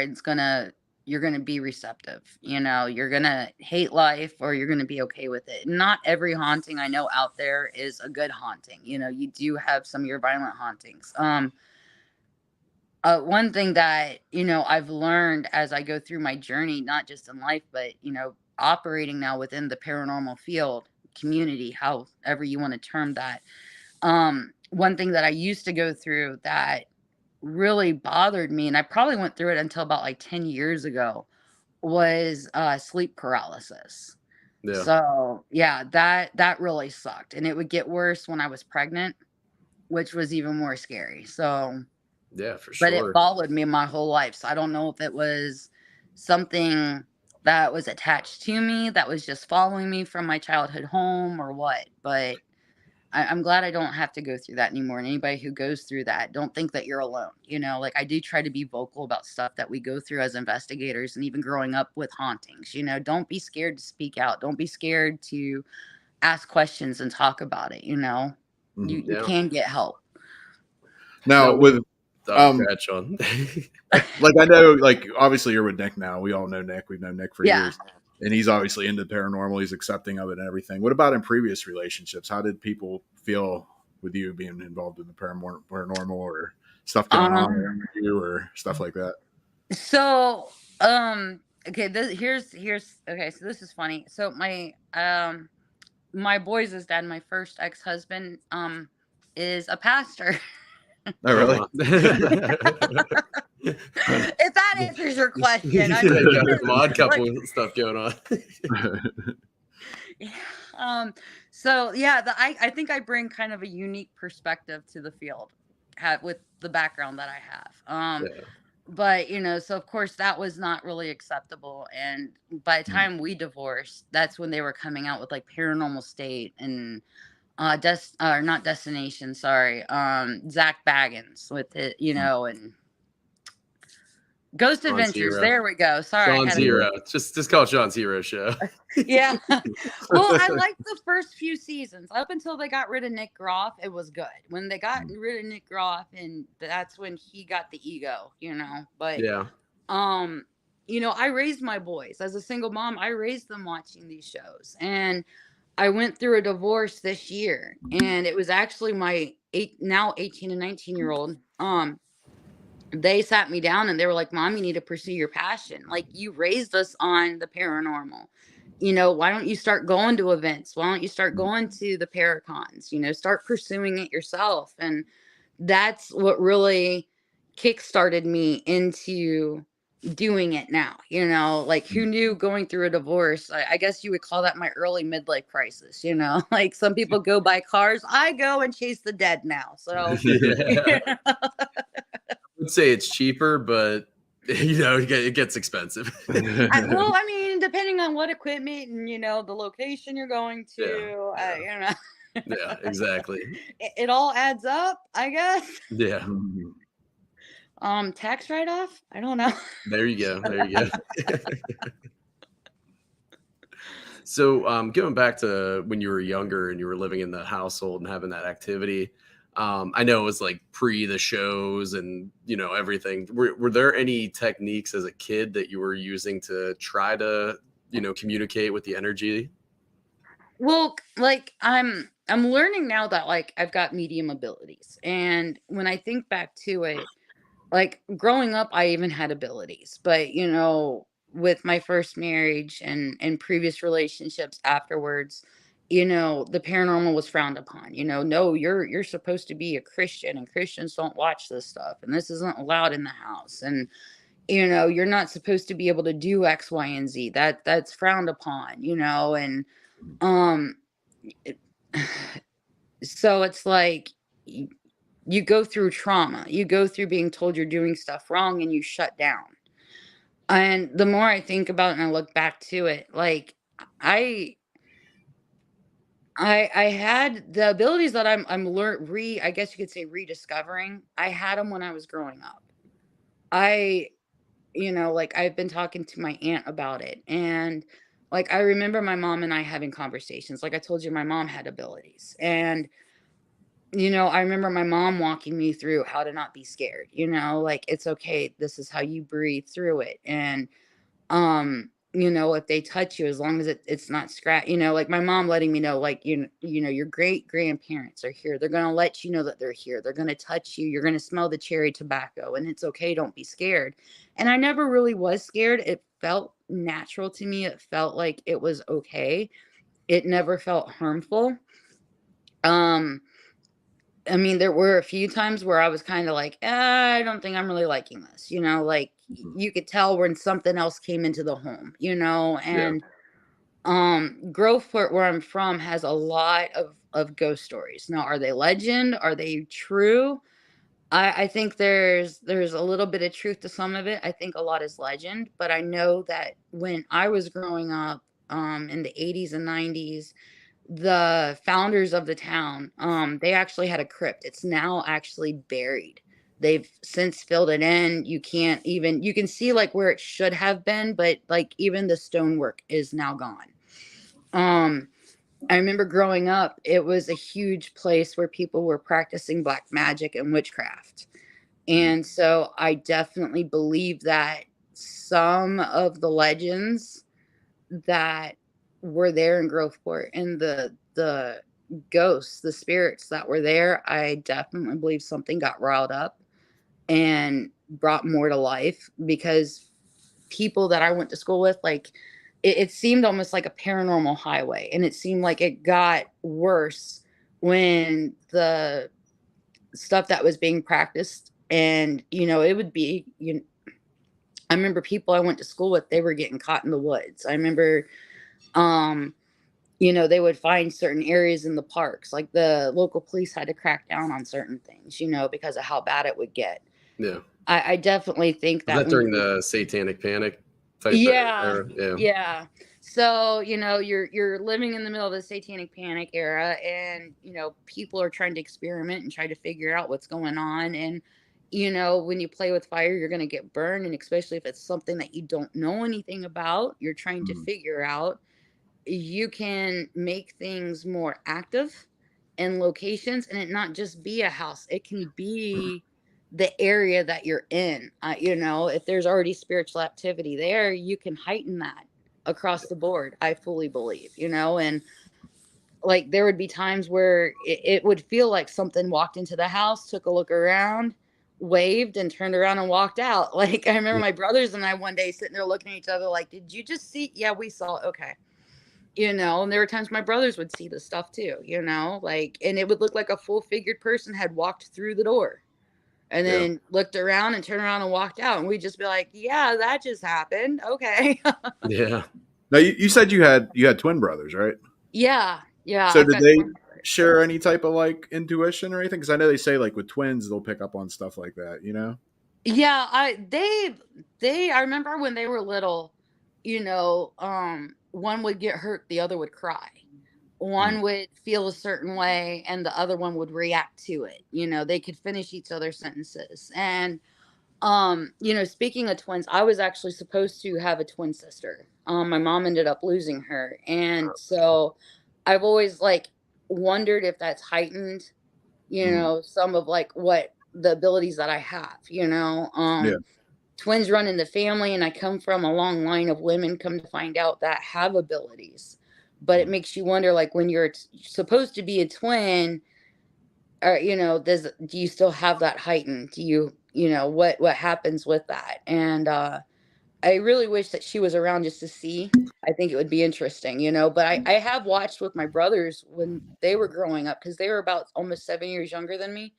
you're going to be receptive. You know, you're going to hate life, or you're going to be okay with it. Not every haunting I know out there is a good haunting. You know, you do have some of your violent hauntings. One thing that, you know, I've learned as I go through my journey, not just in life, but, you know, operating now within the paranormal field, community, however you want to term that. One thing that I used to go through that really bothered me, and I probably went through it until about like 10 years ago, was sleep paralysis. Yeah. So yeah, that really sucked. And it would get worse when I was pregnant, which was even more scary. So yeah, for but it sure. followed me my whole life. So I don't know if it was something that was attached to me that was just following me from my childhood home or what. But I'm glad I don't have to go through that anymore. And anybody who goes through that, don't think that you're alone. You know, like I do try to be vocal about stuff that we go through as investigators, and even growing up with hauntings. You know, don't be scared to speak out. Don't be scared to ask questions and talk about it. You know, you Yeah. can get help. Now with Scratch on. like I know, like obviously you're with Nick now. We all know Nick. We've known Nick for Yeah. years, and he's obviously into paranormal. He's accepting of it and everything. What about in previous relationships? How did people feel with you being involved in the paranormal or stuff going on around you or stuff like that? So, okay, here's okay. So this is funny. So my boys' dad, my first ex-husband, is a pastor. Oh, really? If that answers your question, I Yeah, mean, some odd couple stuff going on. Yeah. So yeah, I think I bring kind of a unique perspective to the field, with the background that I have. Yeah. But you know, so of course that was not really acceptable. And by the time we divorced, that's when they were coming out with like Paranormal State and not Destination, sorry, Zach Baggins with it, you know, and Ghost Sean Adventures. Zero. There we go. Sorry, Sean Zero. Just call it Sean Zero Show. Yeah. Well, I liked the first few seasons up until they got rid of Nick Groff. It was good when they got rid of Nick Groff, and that's when he got the ego, you know. But yeah, you know, I raised my boys as a single mom. I raised them watching these shows, and I went through a divorce this year, and it was actually my 18 and 19-year-old. They sat me down and they were like, Mom, you need to pursue your passion. Like, you raised us on the paranormal. You know, why don't you start going to events? Why don't you start going to the Paracons? You know, start pursuing it yourself. And that's what really kickstarted me into doing it now. You know, like, who knew going through a divorce? I guess you would call that my early midlife crisis. You know, like some people go buy cars. I go and chase the dead now. So yeah. I would say it's cheaper, but you know, it gets expensive. Well, I mean, depending on what equipment and, you know, the location you're going to, you know. Yeah, exactly. It all adds up, I guess. Yeah, Mhm. Tax write-off? I don't know. there you go. There you go. So, going back to when you were younger and you were living in the household and having that activity, I know it was like pre the shows and everything. Were there any techniques as a kid that you were using to try to communicate with the energy? Well, like I'm learning now that like I've got medium abilities. And when I think back to it, like growing up I even had abilities, but with my first marriage and previous relationships afterwards, the paranormal was frowned upon. No, you're supposed to be a Christian and Christians don't watch this stuff and this isn't allowed in the house. And you're not supposed to be able to do X, Y, and Z. That's frowned upon, and um it- so it's like you go through trauma, you go through being told you're doing stuff wrong and you shut down. And the more I think about it and I look back to it, like I I had the abilities that I'm I guess you could say rediscovering. I had them when I was growing up. I like I've been talking to my aunt about it, and like I remember my mom and I having conversations. Like I told you, my mom had abilities, and I remember my mom walking me through how to not be scared, like it's okay. This is how you breathe through it. And if they touch you, as long as it's not scratch, like my mom letting me know, like, your great grandparents are here. They're gonna let you know that they're here. They're gonna touch you. You're gonna smell the cherry tobacco, and it's okay. Don't be scared. And I never really was scared. It felt natural to me. It felt like it was okay. It never felt harmful. Um, I mean, there were a few times where I was kind of like, I don't think I'm really liking this, like Mhm. you could tell when something else came into the home, Yeah. and Groveport, where I'm from, has a lot of ghost stories. Now, are they legend? Are they true? I think there's a little bit of truth to some of it. I think a lot is legend, but I know that when I was growing up, in the 80s and 90s, the founders of the town, they actually had a crypt. It's now actually buried. They've since filled it in. You can see like where it should have been, but like even the stonework is now gone. Um, I remember growing up, it was a huge place where people were practicing black magic and witchcraft. Mhm. And so I definitely believe that some of the legends that were there in Groveport and the ghosts, the spirits that were there, I definitely believe something got riled up and brought more to life because people that I went to school with, like it seemed almost like a paranormal highway. And it seemed like it got worse when the stuff that was being practiced and it would be I remember people I went to school with, they were getting caught in the woods. I remember um they would find certain areas in the parks. Like the local police had to crack down on certain things, because of how bad it would get. Yeah. I definitely think Was that that when during the Satanic Panic type yeah, era? Yeah. yeah. So, you're living in the middle of the satanic panic era and, people are trying to experiment and try to figure out what's going on. And, when you play with fire, you're going to get burned. And especially if it's something that you don't know anything about, you're trying to Mhm. figure out, you can make things more active in locations and it not just be a house. It can be the area that you're in. If there's already spiritual activity there, you can heighten that across the board. I fully believe, and like there would be times where it would feel like something walked into the house, took a look around, waved, and turned around and walked out. Like I remember Yeah. my brothers and I one day sitting there looking at each other like, did you just see? Yeah, we saw it. Okay. And there were times my brothers would see the stuff too, like, and it would look like a full figured person had walked through the door and Yeah. then looked around and turned around and walked out. And we'd just be like, yeah, that just happened. Okay. Yeah. Now you said you had twin brothers, right? Yeah. Yeah. So I've did got they twin brothers. share any type of like intuition or anything? Because I know they say like with twins they'll pick up on stuff like that. You know? Yeah. I remember when they were little, one would get hurt, the other would cry. one would feel a certain way and the other one would react to it. They could finish each other's sentences. And speaking of twins, I was actually supposed to have a twin sister. My mom ended up losing her. And so I've always like wondered if that's heightened, some of like what the abilities that I have, Yeah. twins run in the family, and I come from a long line of women, come to find out, that have abilities. But it makes you wonder, like, when you're supposed to be a twin, or do you still have that heightened? Do what happens with that? And I really wish that she was around just to see. I think it would be interesting, but I have watched with my brothers when they were growing up, because they were about almost 7 years younger than me.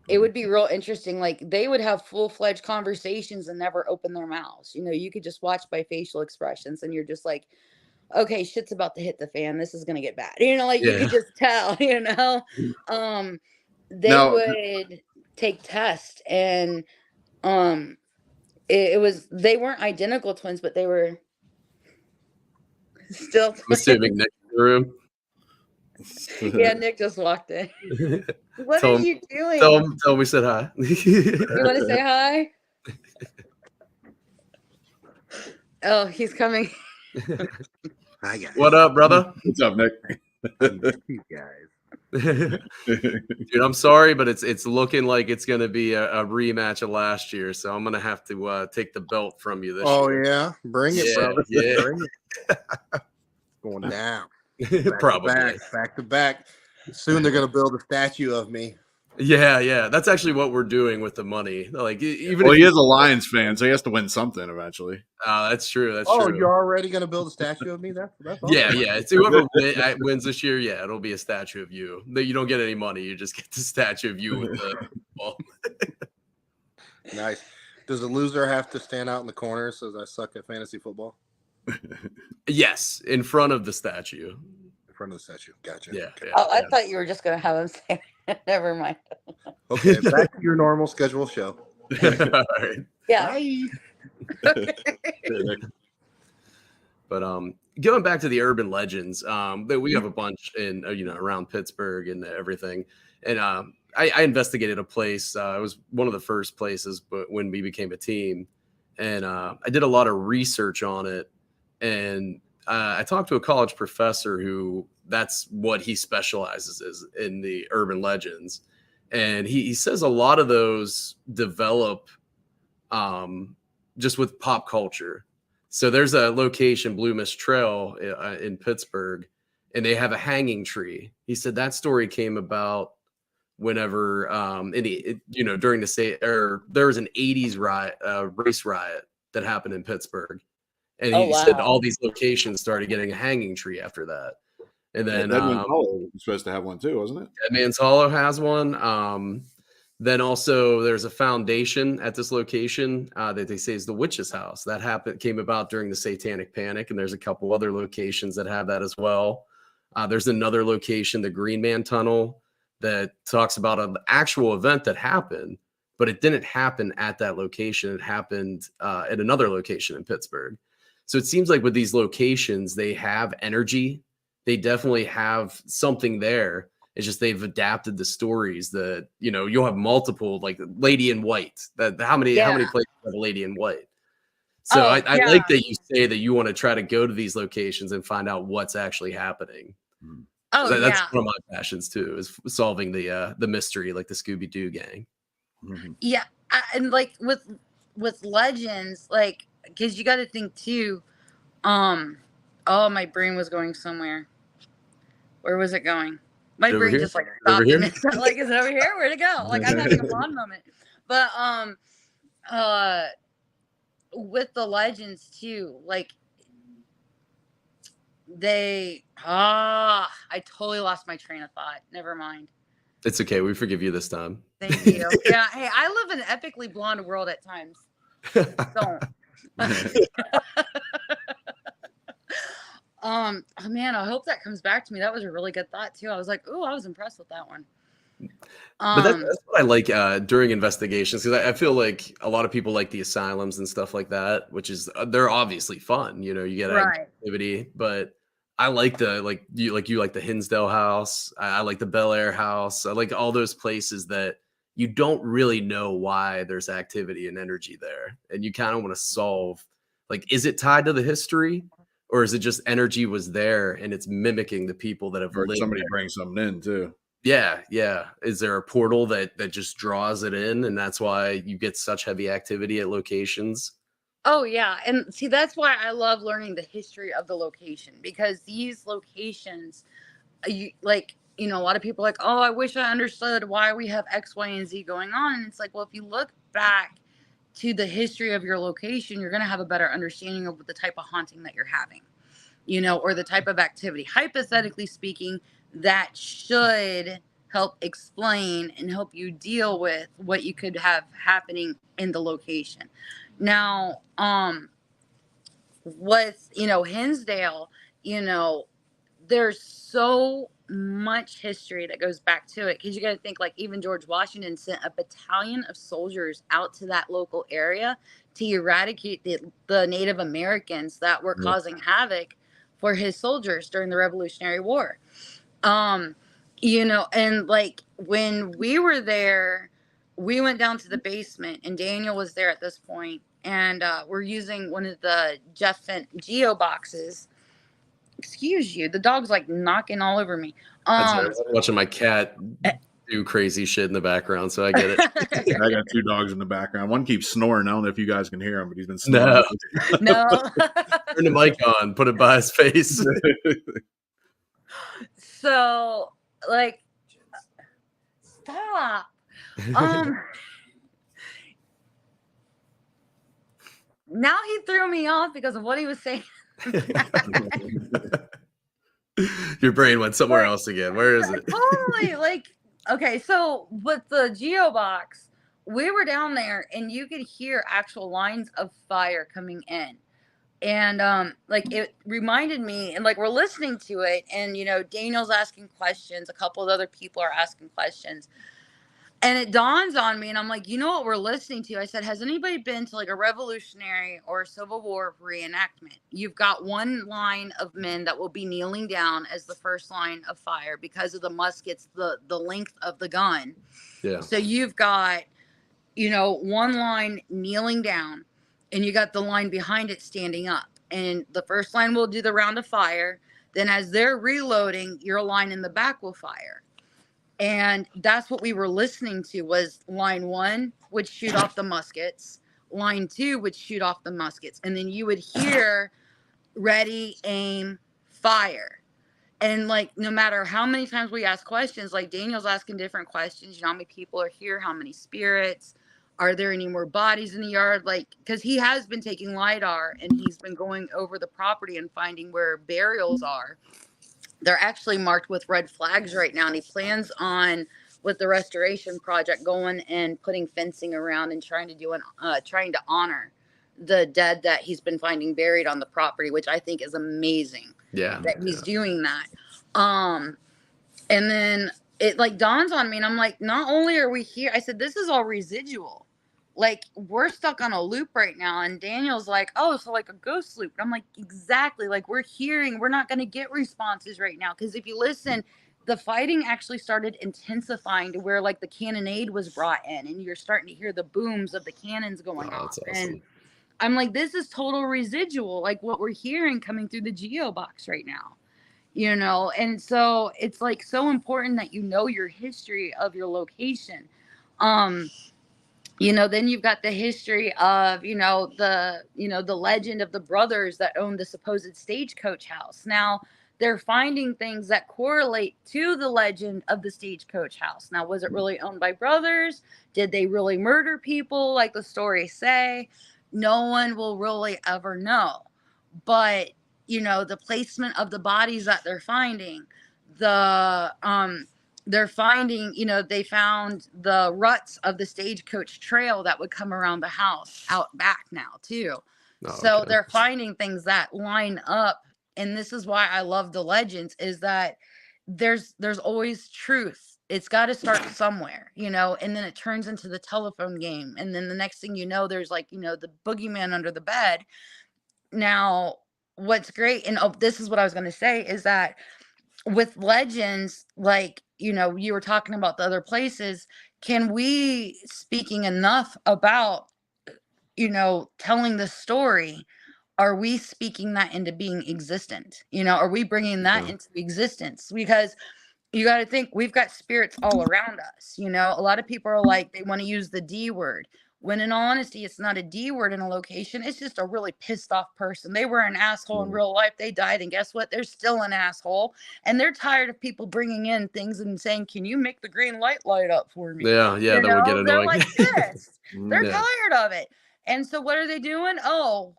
It would be real interesting. Like, they would have full-fledged conversations and never open their mouths. You could just watch by facial expressions, and you're just like, okay, shit's about to hit the fan. This is gonna get bad. You could just tell. They Now- would take tests, and it was, they weren't identical twins, but they were still I'm assuming Nick in the room. Yeah, Nick just walked in. What Tell are him- you doing? Tell him we said hi. You want to say hi? Oh, he's coming. Hi guys. What up, brother? What's up, Nick? You guys. Dude, I'm sorry, but it's looking like it's going to be a rematch of last year, so I'm going to have to take the belt from you this year. Yeah, bring it, Yeah, brother. yeah. Bring it. Going down. Back Probably. back to back. Soon they're gonna build a statue of me. Yeah. That's actually what we're doing with the money. Like, even Well, if he is a Lions fan, so he has to win something eventually. that's true. That's Oh, true. you're already gonna build a statue of me? That's awesome. Yeah. It's whoever wins this year. Yeah, it'll be a statue of you. You don't get any money. You just get the statue of you with the ball. Nice. Does the loser have to stand out in the corner says I suck at fantasy football? Yes, in front of the statue. In front of the statue. Gotcha. Yeah. Okay. Oh, I thought you were just gonna have him say. Never mind. Okay, back to your normal schedule show. All right. Yeah. But going back to the urban legends, we have a bunch in around Pittsburgh and everything. And I investigated a place. It was one of the first places, but when we became a team, and I did a lot of research on it. And I talked to a college professor who that's what he specializes is in the urban legends. And he says a lot of those develop just with pop culture. So there's a location, Blue Mist Trail in Pittsburgh, and they have a hanging tree. He said that story came about whenever during the state, or there was an 80s riot, race riot that happened in Pittsburgh. And he said all these locations started getting a hanging tree after that. And then Deadman's Hollow was supposed to have one too, wasn't it? Deadman's Hollow has one. Then also there's a foundation at this location that they say is the witch's house. That came about during the Satanic Panic, and there's a couple other locations that have that as well. There's another location, the Green Man Tunnel, that talks about an actual event that happened, but it didn't happen at that location. It happened at another location in Pittsburgh. So it seems like with these locations, they have energy. They definitely have something there. It's just they've adapted the stories that, you'll have multiple, like Lady in White. How many places have a Lady in White? So I like that you say that you want to try to go to these locations and find out what's actually happening. Oh, That's one of my passions too, is solving the mystery, like the Scooby-Doo gang. Yeah, and like with legends, like, because you got to think too. My brain was going somewhere. Where was it going? My Over brain here? just like Over stopped. here? And it's like, is it over here? Where'd it go? Like, I'm having a blonde moment. But with the legends too, like I totally lost my train of thought. Never mind. It's okay. We forgive you this time. Thank you. Yeah. Hey, I live in an epically blonde world at times. Don't. Oh man, I hope that comes back to me. That was a really good thought too. I was like, I was impressed with that one. But that's what I like during investigations, because I feel like a lot of people like the asylums and stuff like that, which is they're obviously fun. You get activity, but I like you like the Hinsdale house. I like the Bel Air house. I like all those places that you don't really know why there's activity and energy there. And you kind of want to solve, like, is it tied to the history, or is it just energy was there and it's mimicking the people that have Or lived somebody there? brings something in too. Yeah, yeah. Is there a portal that just draws it in, and that's why you get such heavy activity at locations? Oh yeah, and see that's why I love learning the history of the location, because these locations, a lot of people are like, oh, I wish I understood why we have X, Y, and Z going on, and it's like, well, if you look back to the history of your location, you're going to have a better understanding of the type of haunting that you're having, or the type of activity. Hypothetically speaking, that should help explain and help you deal with what you could have happening in the location. Now, with, Hinsdale, you know, there's so much history that goes back to it, because you got to think, like, even George Washington sent a battalion of soldiers out to that local area to eradicate the Native Americans that were causing havoc for his soldiers during the Revolutionary War. um and like when we were there, we went down to the basement and Daniel was there at this point, and we're using one of the Jeff Fent geo boxes. Excuse you, the dog's like knocking all over me. That's it. I was watching my cat do crazy shit in the background, so I get it. I got 2 dogs in the background. One keeps snoring. I don't know if you guys can hear him, but he's been snoring. No. Turn the mic on, put it by his face. So, like, stop. Now he threw me off because of what he was saying. Your brain went somewhere else again. Where is it? Totally. Like, okay, so with the geo box, we were down there and you could hear actual lines of fire coming in. And like, it reminded me, and like, we're listening to it, and Daniel's asking questions, a couple of other people are asking questions, and it dawns on me, and I'm like, what we're listening to? I said, has anybody been to like a Revolutionary or a Civil War reenactment? You've got one line of men that will be kneeling down as the first line of fire because of the muskets, the length of the gun. Yeah. So you've got, one line kneeling down, and you got the line behind it standing up. And the first line will do the round of fire. Then as they're reloading, your line in the back will fire. And that's what we were listening to, was line 1 would shoot off the muskets. Line 2 would shoot off the muskets. And then you would hear ready, aim, fire. And like, no matter how many times we ask questions, like Daniel's asking different questions, how many people are here? How many spirits? Are there any more bodies in the yard? Like, because he has been taking LiDAR and he's been going over the property and finding where burials are. They're actually marked with red flags right now, and he plans on, with the restoration project, going and putting fencing around and trying to honor the dead that he's been finding buried on the property, which I think is amazing. Yeah, that he's doing that. And then it like dawns on me, and I'm like, not only are we here, I said, this is all residual. Like, we're stuck on a loop right now. And Daniel's like, oh, so like a ghost loop. And I'm like, exactly. Like, we're not going to get responses right now. Because if you listen, the fighting actually started intensifying to where like the cannonade was brought in, and you're starting to hear the booms of the cannons going off. That's awesome. And I'm like, this is total residual, like what we're hearing coming through the geo box right now. And so it's like so important that your history of your location. Then you've got the history of, the legend of the brothers that own the supposed Stagecoach house. Now, they're finding things that correlate to the legend of the Stagecoach house. Now, was it really owned by brothers? Did they really murder people like the stories say? No one will really ever know. But, the placement of the bodies that they're finding, they're finding, they found the ruts of the Stagecoach trail that would come around the house out back now too. So okay. They're finding things that line up. And this is why I love the legends, is that there's always truth. It's got to start somewhere, and then it turns into the telephone game. And then the next thing you know, there's like, the boogeyman under the bed. Now, what's great, and this is what I was going to say, is that with legends, like, you were talking about the other places, can we speaking enough about, telling the story, are we speaking that into being existent? Are we bringing that Yeah. into existence? Because you got to think, we've got spirits all around us. A lot of people are like, they want to use the D word, when in all honesty, it's not a D word in a location. It's just a really pissed off person. They were an asshole in real life. They died. And guess what? They're still an asshole. And they're tired of people bringing in things and saying, can you make the green light up for me? Yeah, that would get They're annoying. like pissed. They're Yeah. tired of it. And so what are they doing? Oh,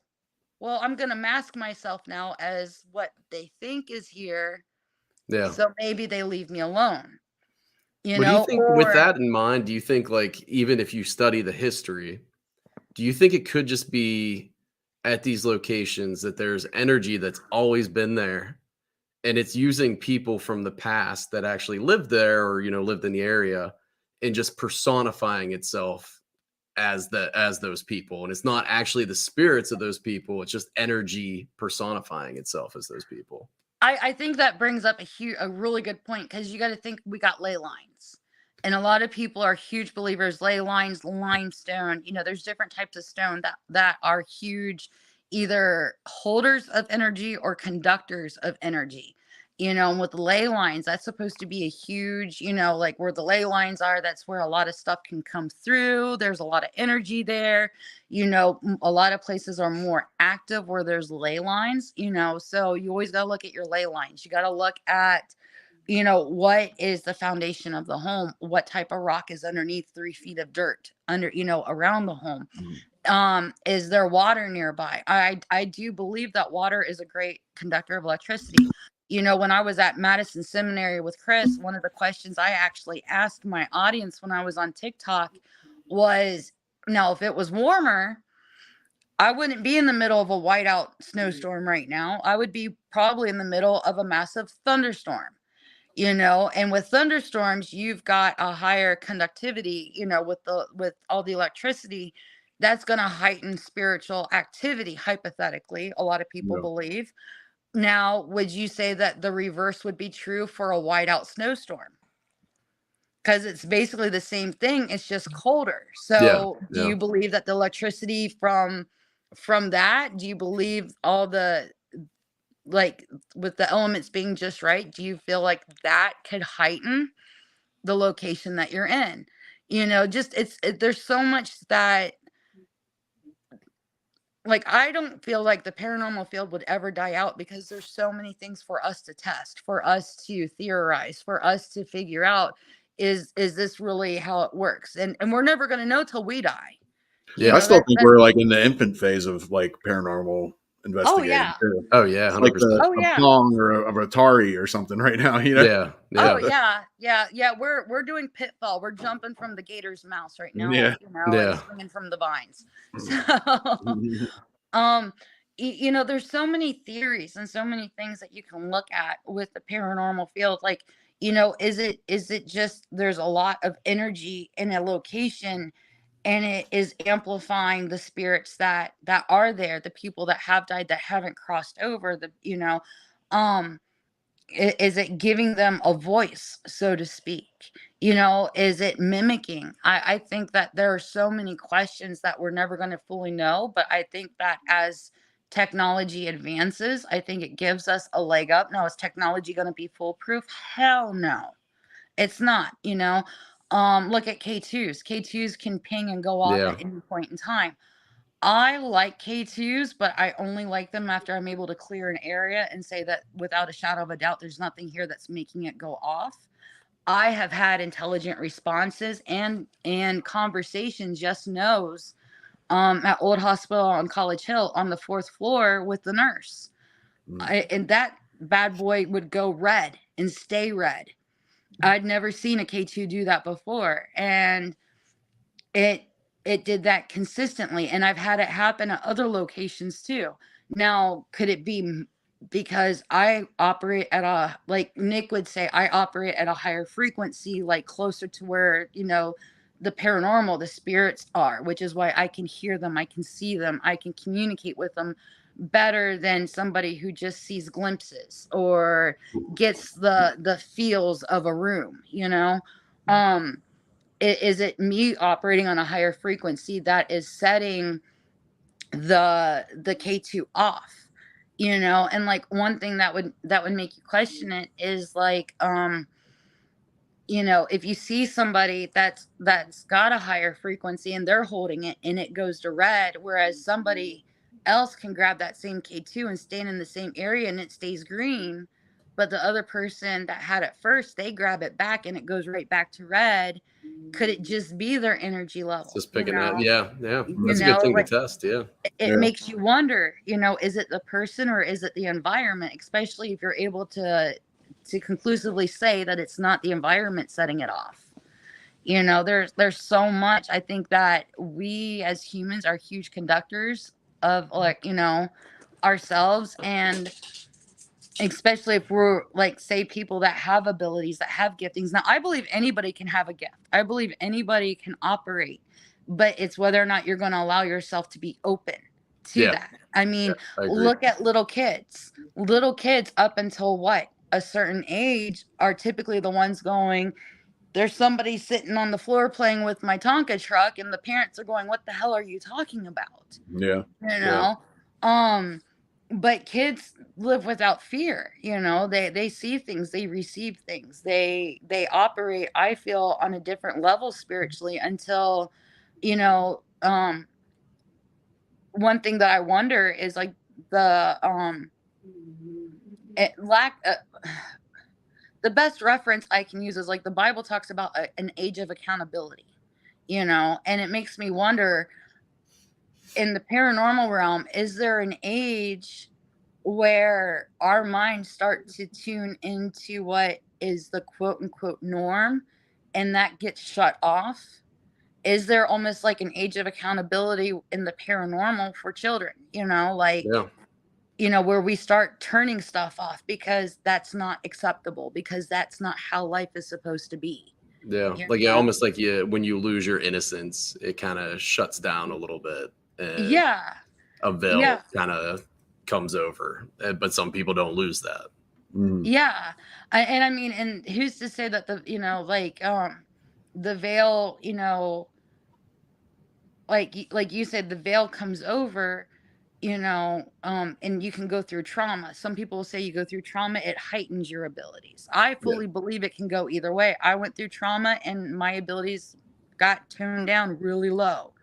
well, I'm going to mask myself now as what they think is here. Yeah. So maybe they leave me alone. What do you think with Or that in mind? Do you think, like, even if you study the history, do you think it could just be at these locations that there's energy that's always been there and it's using people from the past that actually lived there or, lived in the area and just personifying itself as those people, and it's not actually the spirits of those people, it's just energy personifying itself as those people? I think that brings up a really good point, because you got to think, we got ley lines, and a lot of people are huge believers. Ley lines, limestone, there's different types of stone that are huge, either holders of energy or conductors of energy. And with ley lines, that's supposed to be a huge, like where the ley lines are, that's where a lot of stuff can come through. There's a lot of energy there. A lot of places are more active where there's ley lines, so you always got to look at your ley lines. You got to look at, what is the foundation of the home? What type of rock is underneath 3 feet of dirt under, around the home? Is there water nearby? I do believe that water is a great conductor of electricity. When I was at Madison Seminary with Chris, one of the questions I actually asked my audience when I was on TikTok was, now, if it was warmer, I wouldn't be in the middle of a whiteout snowstorm right now. I would be probably in the middle of a massive thunderstorm. And with thunderstorms, you've got a higher conductivity, with all the electricity. That's going to heighten spiritual activity, hypothetically, a lot of people believe. Now, would you say that the reverse would be true for a whiteout snowstorm? Because it's basically the same thing, it's just colder. So do you believe that the electricity from that, do you believe all the, like, with the elements being just right, do you feel like that could heighten the location that you're in? Just there's so much that, like, I don't feel like the paranormal field would ever die out, because there's so many things for us to test, for us to theorize, for us to figure out, is this really how it works? And we're never going to know till we die. I still think we're like in the infant phase of like paranormal investigating. yeah. Too. Oh yeah, 100%. Like yeah. a Pong or a Atari or something right now, Yeah. Oh yeah. We're doing Pitfall. We're jumping from the gator's mouth right now. And swinging from the vines. So, there's so many theories and so many things that you can look at with the paranormal field. Like, is it just there's a lot of energy in a location, and it is amplifying the spirits that are there, the people that have died, that haven't crossed over, um is it giving them a voice, so to speak? Is it mimicking? I think that there are so many questions that we're never going to fully know, but I think that as technology advances, I think it gives us a leg up. Now, is technology going to be foolproof? Hell no, it's not. Look at K2s. K2s can ping and go off at any point in time. I like K2s, but I only like them after I'm able to clear an area and say that without a shadow of a doubt, there's nothing here that's making it go off. I have had intelligent responses and conversations, just knows, at Old Hospital on College Hill on the 4th floor with the nurse. And that bad boy would go red and stay red. I'd never seen a K2 do that before. And it did that consistently, and I've had it happen at other locations too. Now, could it be because I operate at a, like Nick would say, I operate at a higher frequency, like closer to where, the paranormal, the spirits are, which is why I can hear them, I can see them, I can communicate with them better than somebody who just sees glimpses or gets the feels of a room, you know? Is it me operating on a higher frequency that is setting the K2 off, you know? And like one thing that would make you question it is like, you know, if you see somebody that's got a higher frequency and they're holding it and it goes to red, whereas somebody else can grab that same K2 and stand in the same area and it stays green, but the other person that had it first, they grab it back and it goes right back to red. Could it just be their energy It's level? just picking that. Yeah. You That's a good know, thing to like test. Yeah. it Yeah. makes you wonder, you know, is it the person or is it the environment? Especially if you're able to conclusively say that it's not the environment setting it off. You know, there's so much. I think that we as humans are huge conductors of, like, you know, ourselves, and especially if we're like, say, people that have abilities, that have giftings. Now, I believe anybody can have a gift. I believe anybody can operate, but it's whether or not you're going to allow yourself to be open to Yeah. that. I mean, I agree. look at little kids. Little kids up until what? A certain age are typically the ones going, there's somebody sitting on the floor playing with my Tonka truck, and the parents are going, what the hell are you talking about? Yeah. You know? But kids live without fear, you know. They see things, they receive things, they operate, I feel, on a different level spiritually until, you know, one thing that I wonder is like the lack the best reference I can use is like the Bible talks about an age of accountability, you know, and it makes me wonder, in the paranormal realm, is there an age where our minds start to tune into what is the quote unquote norm and that gets shut off? Is there almost like an age of accountability in the paranormal for children, you know, like, Yeah. you know, where we start turning stuff off because that's not acceptable, because that's not how life is supposed to be. Yeah. You Like, know? almost like when you lose your innocence, it kind of shuts down a little bit. And Yeah. a veil Yeah. kind of comes over. But some people don't lose that. Mhm. Yeah. And I mean, and who's to say that you know, like, the veil, you know, like you said, the veil comes over, you know, and you can go through trauma. Some people will say you go through trauma, it heightens your abilities. I fully believe it can go either way. I went through trauma and my abilities got toned down really low.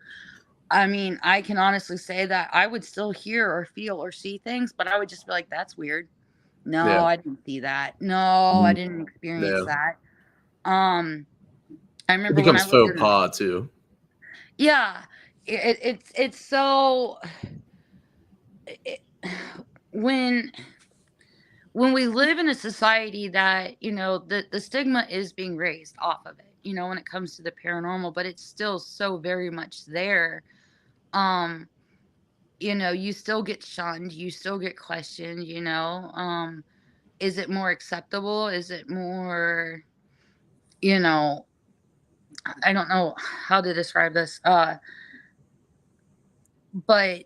I mean, I can honestly say that I would still hear or feel or see things, but I would just be like, that's weird. No, Yeah. I didn't see that. No, I Mhm. didn't experience Yeah. that. I It remember when I becomes lived faux in, pas too. yeah, it's so it, when we live in a society that, you know, the stigma is being raised off of it, you know, when it comes to the paranormal, but it's still so very much there. Um, you know, you still get shunned, you still get questioned, you know. Is it more acceptable? Is it more, you know, I don't know how to describe this. But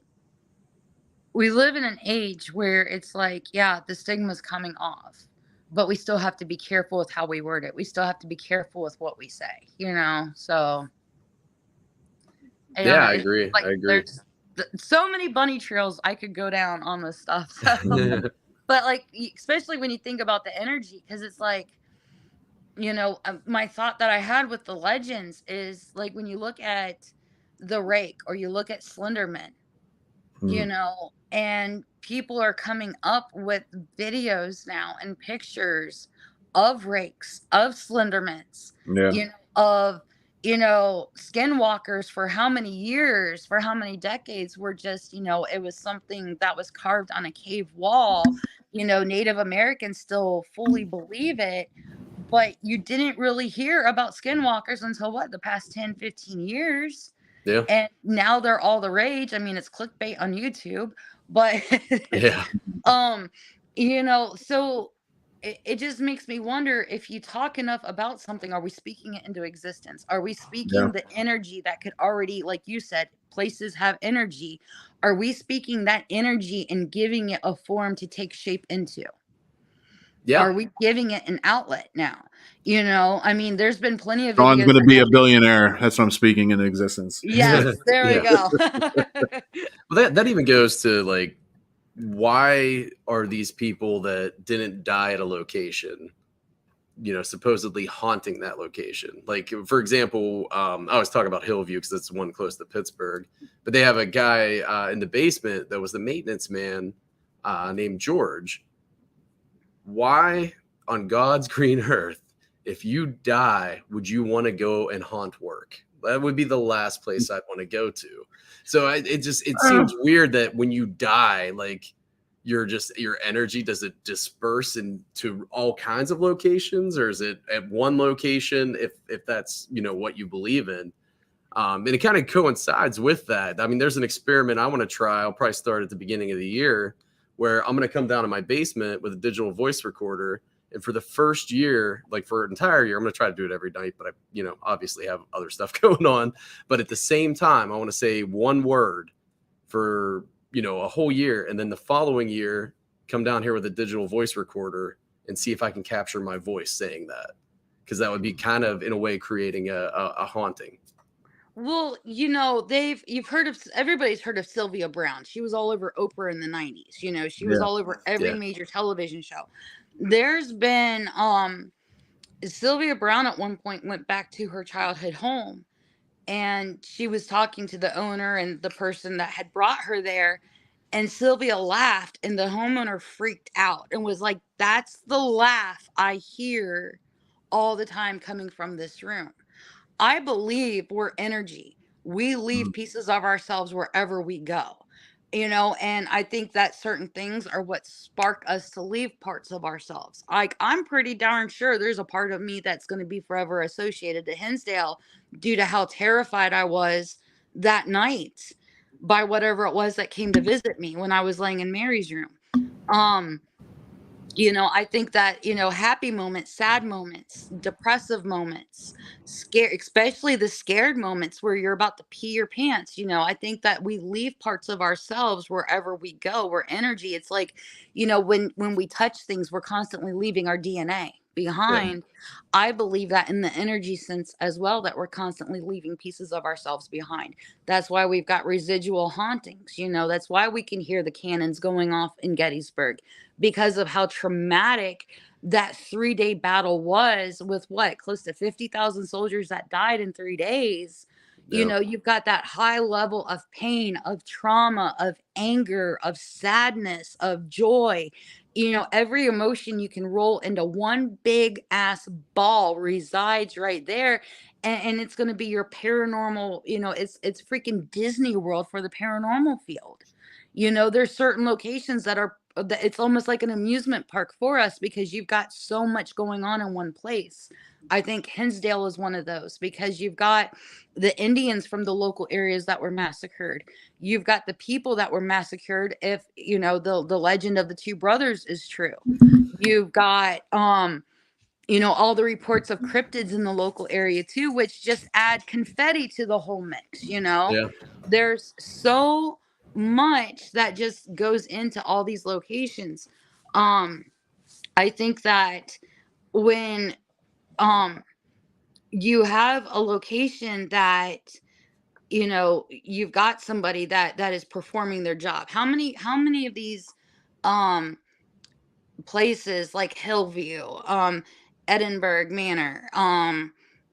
we live in an age where it's like, yeah, the stigma's coming off, but we still have to be careful with how we word it. We still have to be careful with what we say, you know? So I don't Yeah, know. I It's agree. like I agree. there's so many bunny trails I could go down on this stuff. So, but like, especially when you think about the energy, because it's like, you know, my thought that I had with the legends is like, when you look at the rake or you look at Slenderman, you Mhm. know, and people are coming up with videos now and pictures of rakes, of Slendermans, Yeah. you know, of, you know, skinwalkers for how many years, for how many decades were just, you know, it was something that was carved on a cave wall. You know, Native Americans still fully believe it, but you didn't really hear about skinwalkers until what, the past 10, 15 years. Yeah. And now they're all the rage. I mean, it's clickbait on YouTube, but Yeah. um, you know, so it just makes me wonder, if you talk enough about something, are we speaking it into existence? Are we Yeah. speaking the energy that could already, like you said, places have energy? Are we speaking that energy and giving it a form to take shape into? Yeah. Are we giving it an outlet now? I mean, there's been plenty of Sean's videos going to that be a have, billionaire. That's what I'm speaking into existence. yes, there we Yeah. go. Well, that even goes to like, why are these people that didn't die at a location, supposedly haunting that location? Like, for example, I was talking about Hillview because that's one close to Pittsburgh, but they have a guy in the basement that was the maintenance man named George. Why on God's green earth, if you die, would you want to go and haunt work? That would be the last place I'd want to go to. So it seems weird that when you die, like your energy, does it disperse into all kinds of locations, or is it at one location if that's what you believe in? And it kind of coincides with that. I mean, there's an experiment I want to try. I'll probably start at the beginning of the year, where I'm going to come down to my basement with a digital voice recorder. And for the first year, like for an entire year, I'm going to try to do it every night, but I, obviously have other stuff going on. But at the same time, I want to say one word for, a whole year. And then the following year, come down here with a digital voice recorder and see if I can capture my voice saying that. Because that would be kind of, in a way, creating a haunting. Well, everybody's heard of Sylvia Brown. She was all over Oprah in the 90s. She was all over every major television show. There's been Sylvia Brown at one point went back to her childhood home, and she was talking to the owner and the person that had brought her there, and Sylvia laughed, and the homeowner freaked out and was like, "That's the laugh I hear all the time coming from this room." I believe we're energy. We leave pieces of ourselves wherever we go, and I think that certain things are what spark us to leave parts of ourselves. Like, I'm pretty darn sure there's a part of me that's going to be forever associated to Hinsdale due to how terrified I was that night by whatever it was that came to visit me when I was laying in Mary's room. I think that, happy moments, sad moments, depressive moments, scare, especially the scared moments where you're about to pee your pants. I think that we leave parts of ourselves wherever we go. We're energy. It's like, when we touch things, we're constantly leaving our DNA behind. I believe that in the energy sense as well, that we're constantly leaving pieces of ourselves behind. That's why we've got residual hauntings. That's why we can hear the cannons going off in Gettysburg, because of how traumatic that 3-day battle was, with close to 50,000 soldiers that died in 3 days. You've got that high level of pain, of trauma, of anger, of sadness, of joy. Every emotion you can roll into one big ass ball resides right there. And it's going to be your paranormal, it's freaking Disney World for the paranormal field. There's certain locations that it's almost like an amusement park for us, because you've got so much going on in one place. I think Hinsdale is one of those, because you've got the Indians from the local areas that were massacred. You've got the people that were massacred, if the legend of the two brothers is true. You've got all the reports of cryptids in the local area too, which just add confetti to the whole mix. There's so much that just goes into all these locations. I think that when you have a location that you've got somebody that is performing their job. How many of these places like Hillview, Edinburgh Manor,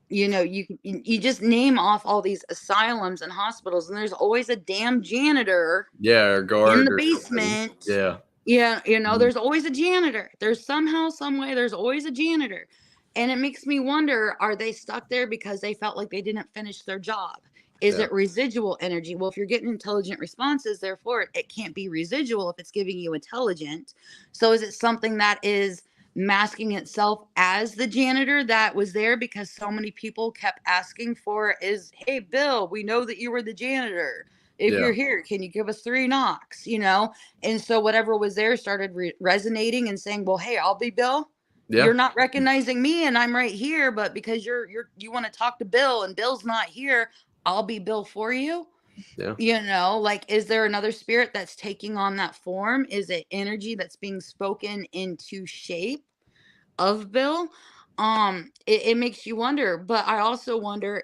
you just name off all these asylums and hospitals, and there's always a damn janitor or guard in the or basement. something. There's always a janitor. There's somehow, some way, there's always a janitor. And it makes me wonder, are they stuck there because they felt like they didn't finish their job? Is it residual energy? Well, if you're getting intelligent responses, therefore it can't be residual if it's giving you intelligent. So is it something that is masking itself as the janitor that was there because so many people kept asking for hey, Bill, we know that you were the janitor. If you're here, can you give us 3 knocks? And so whatever was there started resonating and saying, well, hey, I'll be Bill. Yeah. You're not recognizing me and I'm right here, but because you want to talk to Bill and Bill's not here, I'll be Bill for you. Yeah. You know, like, is there another spirit that's taking on that form? Is it energy that's being spoken into shape of Bill? It makes you wonder, but I also wonder,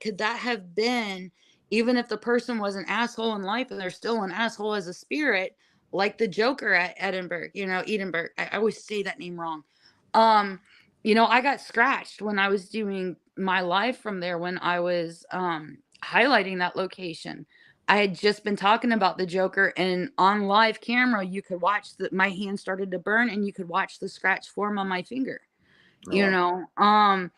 could that have been, even if the person was an asshole in life and they're still an asshole as a spirit, like the Joker at Edinburgh. I always say that name wrong. Um, I got scratched when I was doing my live from there when I was highlighting that location. I had just been talking about the Joker, and on live camera, you could watch that my hand started to burn, and you could watch the scratch form on my finger. You Oh, know, um,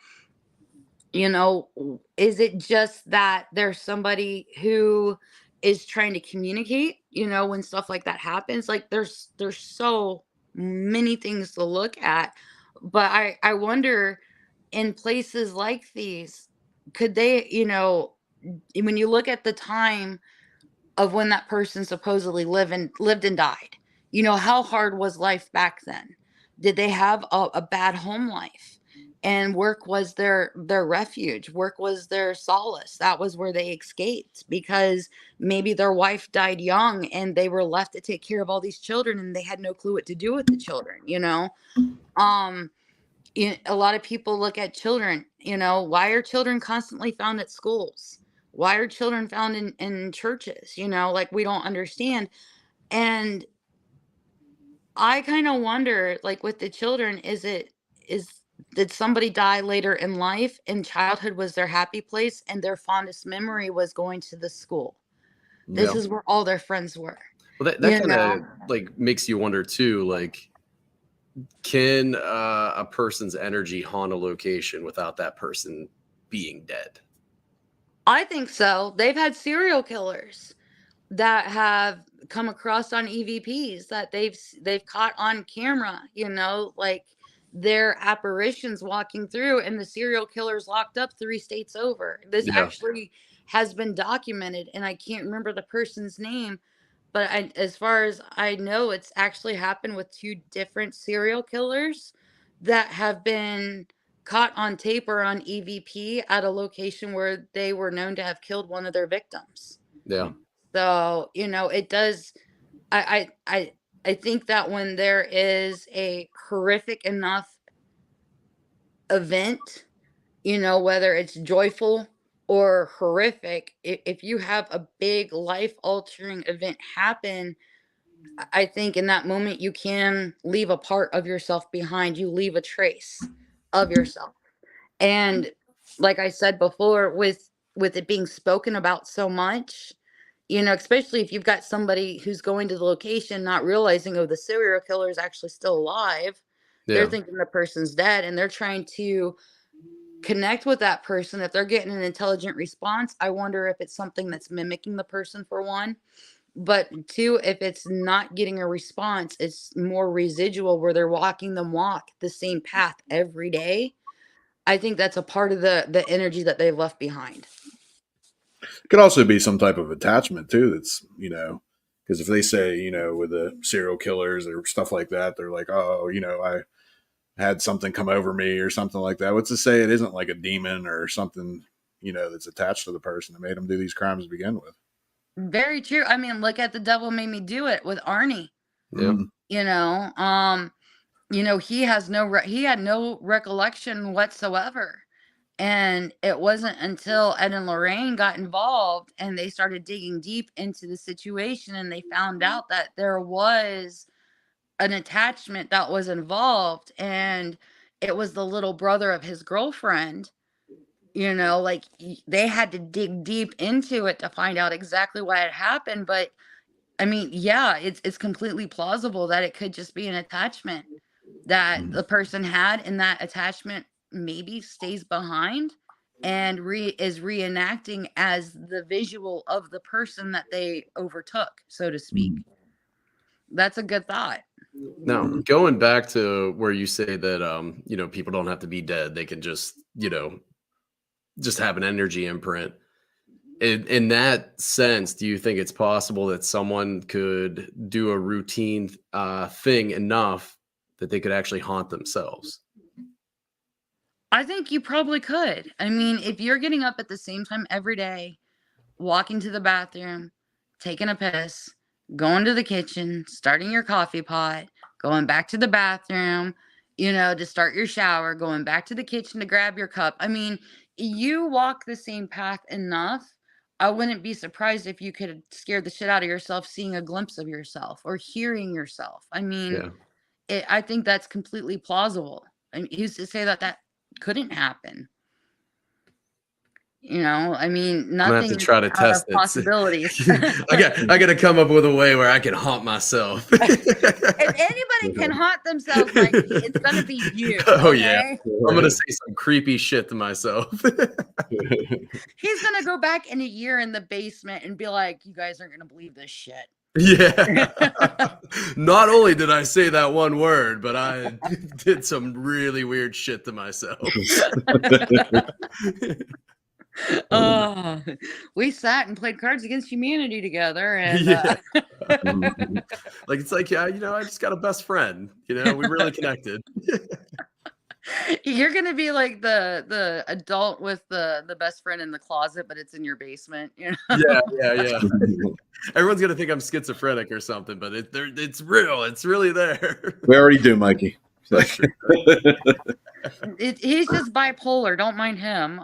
is it just that there's somebody who is trying to communicate? When stuff like that happens, like there's so many things to look at, but I wonder, in places like these, could they, when you look at the time of when that person supposedly lived and died. How hard was life back then? Did they have a bad home life? And work was their refuge. Work was their solace. That was where they escaped, because maybe their wife died young and they were left to take care of all these children and they had no clue what to do with the children. Um a lot of people look at children, why are children constantly found at schools? Why are children found in churches? Like, we don't understand. And I kind of wonder, like, with the children, is did somebody die later in life and childhood was their happy place and their fondest memory was going to the school? This Yeah. is where all their friends were. Well, that You kind know? of like makes you wonder too, like, can a person's energy haunt a location without that person being dead? I think so. They've had serial killers that have come across on EVPs that they've caught on camera, like their apparitions walking through, and the serial killer's locked up 3 states over. This Yeah. actually has been documented, and I can't remember the person's name, but as far as I know, it's actually happened with 2 different serial killers that have been caught on tape or on EVP at a location where they were known to have killed one of their victims. Yeah. So, it does. I think that when there is a horrific enough event, whether it's joyful or horrific, if you have a big life altering event happen, I think in that moment you can leave a part of yourself behind. You leave a trace of yourself. And like I said before, with it being spoken about so much, especially if you've got somebody who's going to the location not realizing, oh, the serial killer is actually still alive. They're Yeah. thinking the person's dead and they're trying to connect with that person. If they're getting an intelligent response, I wonder if it's something that's mimicking the person, for one. But two, if it's not getting a response, it's more residual where they're walking them walk the same path every day. I think that's a part of the energy that they've left behind. it could also be some type of attachment too. That's because if they say with the serial killers or stuff like that, they're like, oh, I had something come over me or something like that. What's to say it isn't like a demon or something that's attached to the person that made them do these crimes to begin with? Very true. I mean, look at The Devil Made Me Do It with Arnie. Yeah. Mhm. You know, um, he has he had no recollection whatsoever. And it wasn't until Ed and Lorraine got involved and they started digging deep into the situation and they found out that there was an attachment that was involved, and it was the little brother of his girlfriend. Like, they had to dig deep into it to find out exactly why it happened. But I mean, yeah, it's completely plausible that it could just be an attachment that Mhm. the person had, and that attachment maybe stays behind and is reenacting as the visual of the person that they overtook, so to speak. That's a good thought. Now, going back to where you say that people don't have to be dead, they can just have an energy imprint. In that sense, do you think it's possible that someone could do a routine thing enough that they could actually haunt themselves? I think you probably could. I mean, if you're getting up at the same time every day, walking to the bathroom, taking a piss, going to the kitchen, starting your coffee pot, going back to the bathroom, to start your shower, going back to the kitchen to grab your cup. I mean, you walk the same path enough. I wouldn't be surprised if you could scare the shit out of yourself seeing a glimpse of yourself or hearing yourself. I mean, Yeah. I think that's completely plausible. I mean, who's to say that that couldn't happen? I mean, I'm gonna have to nothing is try to out of test it. possibilities. I gotta come up with a way where I can haunt myself. If anybody can haunt themselves, Mikey, it's gonna be you. Oh yeah. Okay? I'm gonna say some creepy shit to myself. He's gonna go back in a year in the basement and be like, "You guys aren't gonna believe this shit." Yeah. Not only did I say that one word, but I did some really weird shit to myself. We sat and played Cards Against Humanity together, and Yeah. Like it's like, yeah, I just got a best friend. We really connected. you're gonna be like the adult with the best friend in the closet, but it's in your basement. Yeah. Everyone's gonna think I'm schizophrenic or something, but it's real. It's really there. We already do, Mikey. That's true. He's just bipolar. Don't mind him.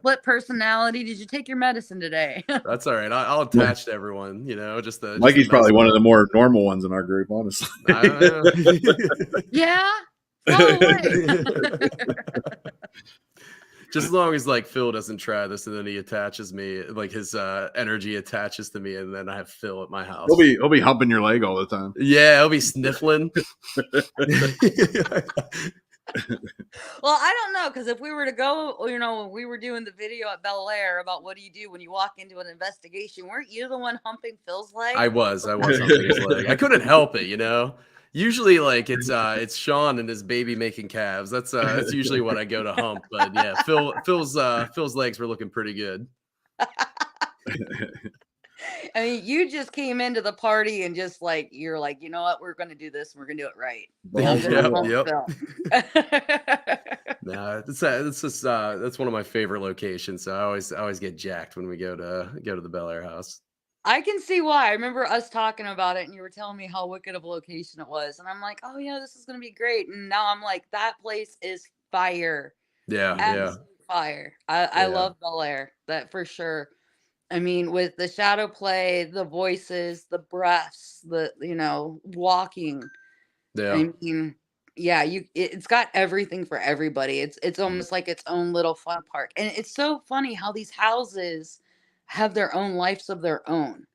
What personality? Did you take your medicine today? That's all right. I'll attach to everyone. Just Mikey's probably one of the more normal ones in our group, honestly. I don't know. Yeah. Follow away. Just as long as like Phil doesn't try this, and then he attaches me, like his energy attaches to me, and then I have Phil at my house. He'll be humping your leg all the time. Yeah, he'll be sniffling. Well, I don't know, because if we were to go, when we were doing the video at Bel Air about what do you do when you walk into an investigation, weren't you the one humping Phil's leg? I was humping his leg. I couldn't help it. Usually, like it's Sean and his baby making calves. That's usually what I go to hump. But yeah, Phil's legs were looking pretty good. I mean, you just came into the party and just like you're like, you know what, we're going to do this. And we're going to do it right. Nah, that's one of my favorite locations. So I always get jacked when we go to the Bel Air house. I can see why. I remember us talking about it, and you were telling me how wicked of a location it was, and I'm like, oh yeah, this is going to be great. And now I'm like, that place is fire. Yeah. Absolute fire. I love Bel Air, that for sure. I mean, with the shadow play, the voices, the breaths, the walking. Yeah. I mean, yeah, it's got everything for everybody. It's almost like its own little fun park. And it's so funny how these houses have their own lives of their own.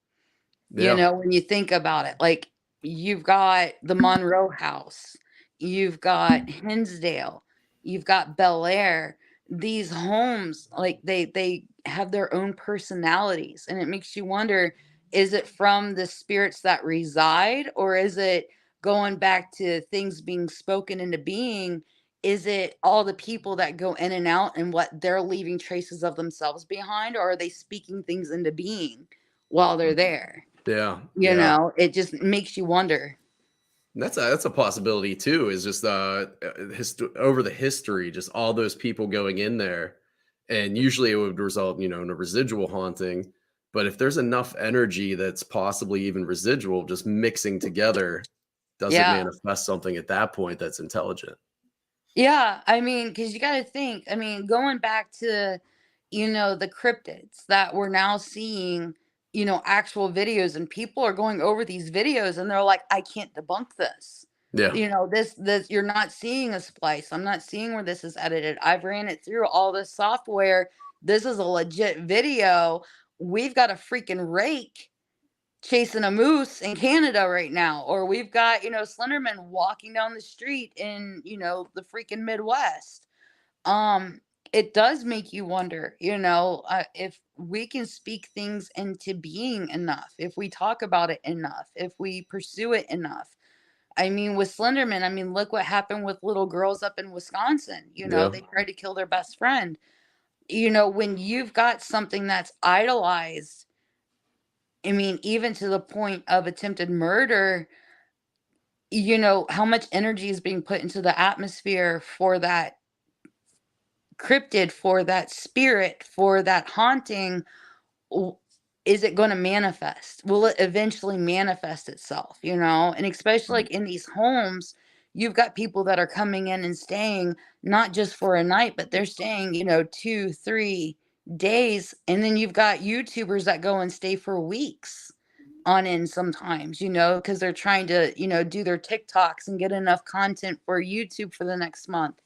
Yeah. When you think about it, like you've got the Monroe House, you've got Hinsdale, you've got Bel Air. These homes, like they have their own personalities, and it makes you wonder, is it from the spirits that reside, or is it going back to things being spoken into being? Is it all the people that go in and out and what they're leaving traces of themselves behind, or are they speaking things into being while they're there? Yeah. It just makes you wonder. That's a possibility too. Is just over the history, just all those people going in there, and usually it would result, in a residual haunting. But if there's enough energy that's possibly even residual, just mixing together, does it manifest something at that point that's intelligent? Yeah, I mean, because you got to think. I mean, going back to the cryptids that we're now seeing, actual videos, and people are going over these videos and they're like, I can't debunk this. Yeah. This you're not seeing a splice. I'm not seeing where this is edited. I've ran it through all this software. This is a legit video. We've got a freaking rake chasing a moose in Canada right now, or we've got Slenderman walking down the street in the freaking Midwest. It does make you wonder, if we can speak things into being enough, if we talk about it enough, if we pursue it enough. I mean, with Slenderman, I mean, look what happened with little girls up in Wisconsin. They tried to kill their best friend. When you've got something that's idolized, I mean, even to the point of attempted murder, you know, how much energy is being put into the atmosphere for that cryptid, for that spirit, for that haunting. w- is it going to manifest? Will it eventually manifest itself, you know? And especially like in these homes, you've got people that are coming in and staying not just for a night, but they're staying, you know, 2, 3 days. And then you've got YouTubers that go and stay for weeks on end sometimes, you know, because they're trying to, you know, do their TikToks and get enough content for YouTube for the next month.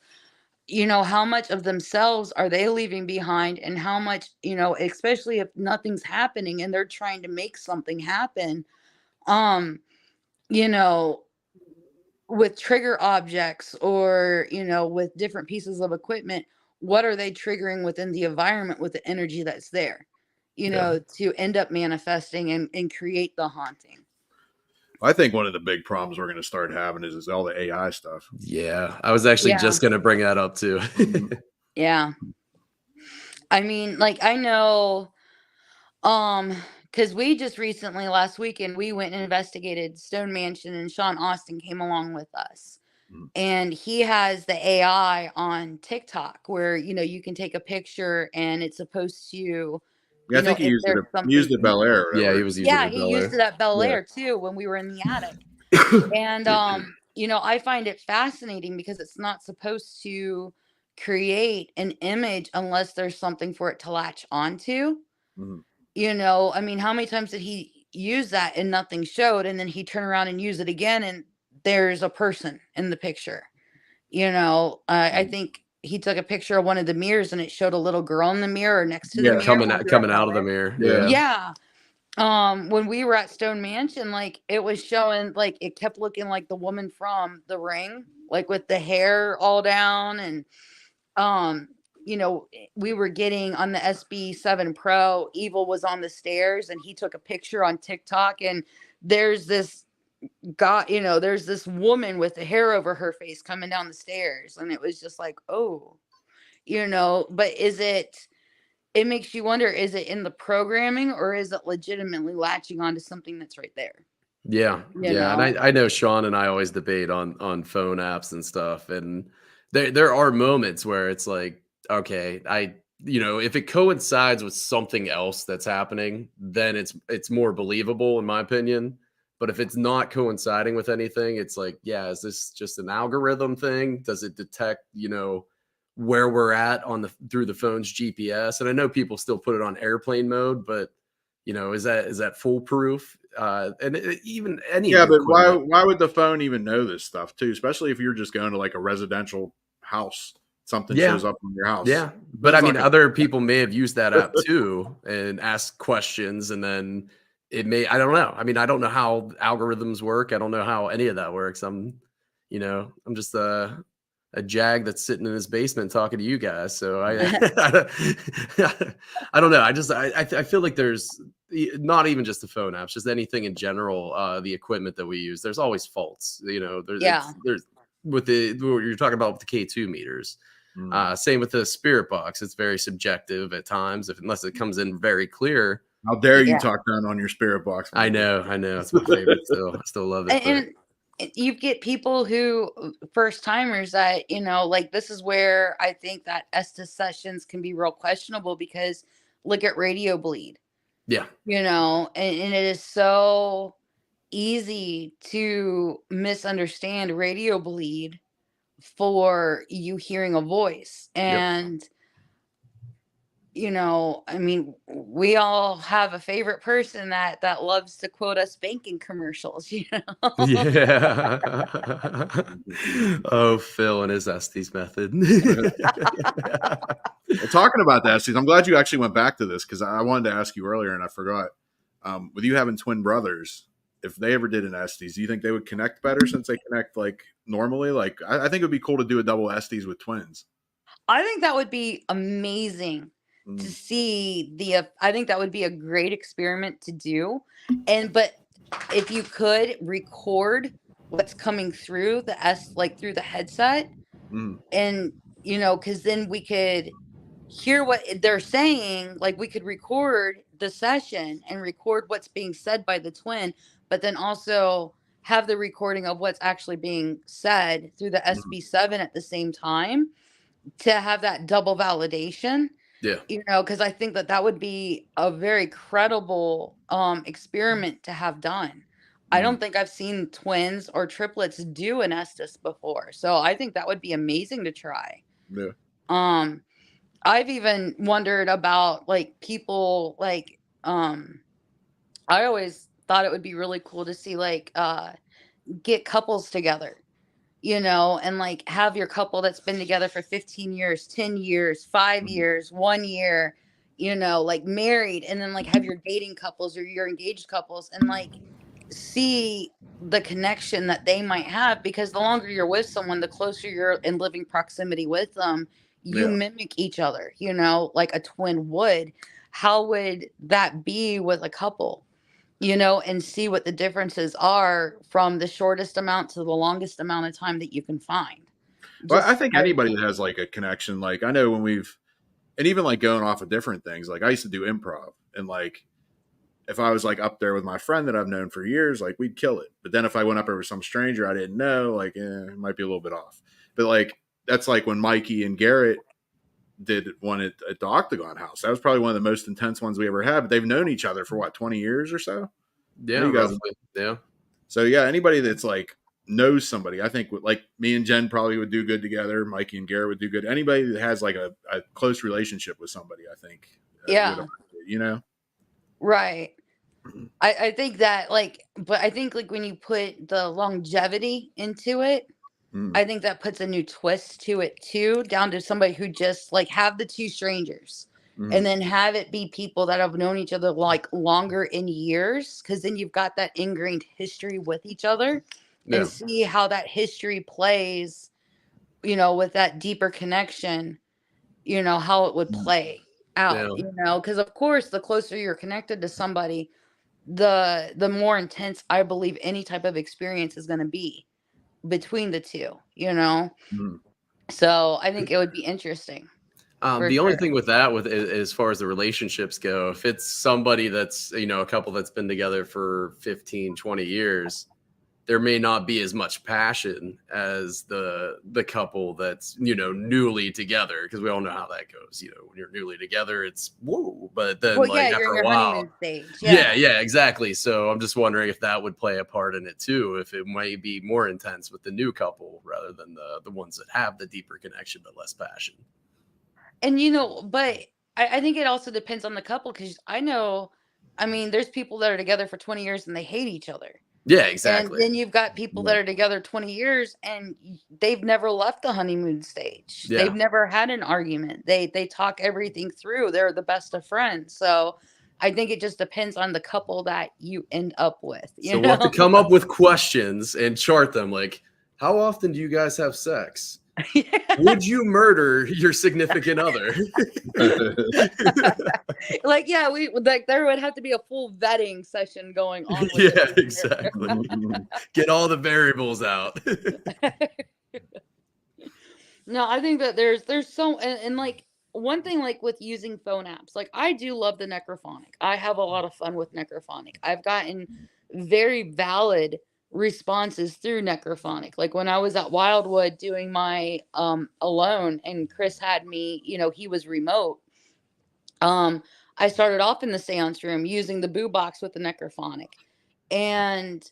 You know, how much of themselves are they leaving behind, and how much, you know, especially if nothing's happening and they're trying to make something happen, um you know, with trigger objects, or you know, with different pieces of equipment, what are they triggering within the environment with the energy that's there, you Yeah. know, to end up manifesting and create the haunting. I think one of the big problems we're going to start having is all the AI stuff. Yeah, I was actually Yeah. just gonna bring that up too. Yeah, I mean, like, I know, because we just recently, last weekend, we went and investigated Stone Mansion, and Sean Austin came along with us. Mhm. And he has the AI on TikTok where, you know, you can take a picture and it's supposed to, Yeah, I you know, think he if used it. there's He used something. it Bel Air or Yeah, whatever. he was using Yeah, it he Bel used it Air. at Bel Yeah. Air too when we were in the attic. And you know, I find it fascinating because it's not supposed to create an image unless there's something for it to latch onto. Mhm. You know, I mean, how many times did he use that and nothing showed, and then he turn around and use it again and there's a person in the picture? You know, I Mhm. think he took a picture of one of the mirrors and it showed a little girl in the mirror or next to the Yeah. mirror. Coming when out, we were at coming out Bel of the Air. mirror. Yeah. Yeah. Yeah. When we were at Stone Mansion, like, it was showing, like, it kept looking like the woman from The Ring, like with the hair all down. And um you know, we were getting on the SB7 Pro, Evil was on the stairs and he took a picture on TikTok, and there's this guy, you know, there's this woman with the hair over her face coming down the stairs, and it was just like, oh, you know. But is it, it makes you wonder, is it in the programming or is it legitimately latching onto something that's right there, Yeah, you yeah, and know? I know Sean and I always debate on phone apps and stuff, and there are moments where it's like, okay, you know, if it coincides with something else that's happening, then it's more believable in my opinion. But if it's not coinciding with anything, it's like, yeah, is this just an algorithm thing? Does it detect, you know, where we're at on the through the phone's GPS? And I know people still put it on airplane mode, but you know, is that foolproof? And even any of Yeah, the but why equipment. why would the phone even know this stuff too? Especially if you're just going to like a residential house, something Yeah, shows up in your house. yeah. The But I phone's not mean, gonna. other people may have used that app too and asked questions, and then it may. I don't know. I mean, I don't know how algorithms work. I don't know how any of that works. You know, I'm just a jag that's sitting in his basement talking to you guys. So I don't know. I feel like there's not even just the phone apps, just anything in general. The equipment that we use, there's always faults. You know, Yeah. there's with what you're talking about with the K2 meters. Mm. Same with the spirit box. It's very subjective at times, unless it comes in very clear. How dare you Yeah. talk down on your spirit box? I know, it's my favorite still. I still love it. But And you get people who, first timers, that, you know, like, this is where I think that Estes sessions can be real questionable, because look at radio bleed, yeah, you know, and it is so easy to misunderstand radio bleed for you hearing a voice. yep. And you know, I mean, we all have a favorite person that loves to quote us banking commercials, you know. Yeah. Oh, Phil and his Estes method. Well, talking about that, Steve, I'm glad you actually went back to this because I wanted to ask you earlier and I forgot. With you having twin brothers, if they ever did an Estes, do you think they would connect better since they connect like normally? Like, I think it would be cool to do a double Estes with twins. I think that would be amazing to Mm. see the I think that would be a great experiment to do. And but if you could record what's coming through the like through the headset, Mm. and you know, because then we could hear what they're saying, like we could record the session and record what's being said by the twin, but then also have the recording of what's actually being said through the SB7 at the same time to have that double validation. Yeah. You know, because I think that would be a very credible experiment to have done. I don't think I've seen twins or triplets do an Estes before, so I think that would be amazing to try. Yeah. I've even wondered about like people like I always thought it would be really cool to see like get couples together, you know, and like have your couple that's been together for 15 years, 10 years, 5 years, 1 year, you know, like married, and then like have your dating couples or your engaged couples and like see the connection that they might have, because the longer you're with someone, the closer you're in living proximity with them, you Yeah. mimic each other, you know, like a twin would. How would that be with a couple? You know, and see what the differences are from the shortest amount to the longest amount of time that you can find. Well, I Just think anybody that has like a connection, like I know when we've, and even like going off of different things, like I used to do improv, and like if I was like up there with my friend that I've known for years, like we'd kill it. But then if I went up there with some stranger I didn't know, like it might be a little bit off. But like that's like when Mikey and Garrett did one at the Octagon House. That was probably one of the most intense ones we ever had. But they've known each other for what, 20 years or so? Yeah, You guys, roughly. Yeah. so yeah, anybody that's like knows somebody, I think like me and Jen probably would do good together. Mikey and Garrett would do good. Anybody that has like a close relationship with somebody, I think, yeah, would, you know, right. I think that like, but I think like when you put the longevity into it, I think that puts a new twist to it too, down to somebody who just like have the two strangers and then have it be people that have known each other like longer in years, because then you've got that ingrained history with each other Yeah. and see how that history plays, you know, with that deeper connection, you know, how it would play out, Yeah. you know, because of course the closer you're connected to somebody, the more intense I believe any type of experience is going to be between the two, you know. So I think it would be interesting. For The only sure. thing with that, with as far as the relationships go, if it's somebody that's, you know, a couple that's been together for 15, 20 years, there may not be as much passion as the couple that's, you know, newly together, because we all know how that goes. You know, when you're newly together, it's whoa, but then Well, like yeah, you're after in a your while, honeymoon stage. yeah, exactly. So I'm just wondering if that would play a part in it too, if it might be more intense with the new couple rather than the ones that have the deeper connection but less passion. And you know, but I think it also depends on the couple, because I know, I mean, there's people that are together for 20 years and they hate each other. Yeah, And exactly. then you've got people that are together 20 years and they've never left the honeymoon stage. Yeah. They've never had an argument. They talk everything through. They're the best of friends. So I think it just depends on the couple that you end up with, you So we'll have to know? come up with questions and chart them. Like, how often do you guys have sex? Would you murder your significant other? Like, yeah, we like there would have to be a full vetting session going on with Yeah, it. exactly. Get all the variables out. No, I think that there's so, and like one thing like with using phone apps, like I do love the Necrophonic. I have a lot of fun with Necrophonic. I've gotten very valid responses through Necrophonic. Like when I was at Wildwood doing my alone and Chris had me, you know, he was remote. I started off in the seance room using the boo box with the Necrophonic. And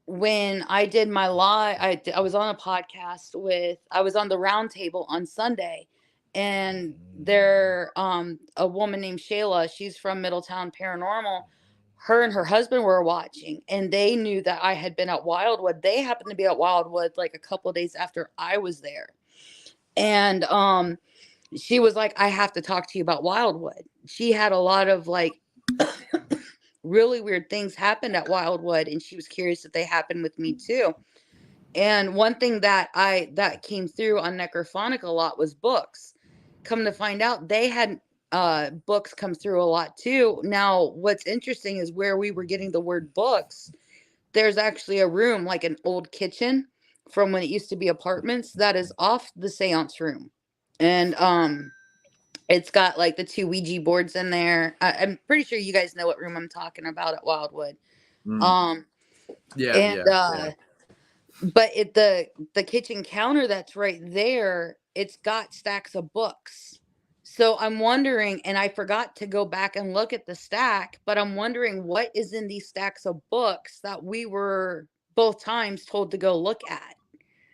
when I did my live, I was on a podcast with, I was on the round table on Sunday, and there a woman named Shayla, she's from Middletown Paranormal. Her and her husband were watching, and they knew that I had been at Wildwood. They happened to be at Wildwood like a couple of days after I was there. And she was like, I have to talk to you about Wildwood. She had a lot of like really weird things happened at Wildwood, and she was curious if they happened with me too. And one thing that came through on Necrophonic a lot was books. Come to find out, they had books come through a lot too. Now, what's interesting is where we were getting the word books, there's actually a room, like an old kitchen from when it used to be apartments, that is off the seance room. And it's got like the two Ouija boards in there. I'm pretty sure you guys know what room I'm talking about at Wildwood. Um, and but the kitchen counter that's right there, it's got stacks of books. So I'm wondering, and I forgot to go back and look at the stack, but I'm wondering what is in these stacks of books that we were both times told to go look at.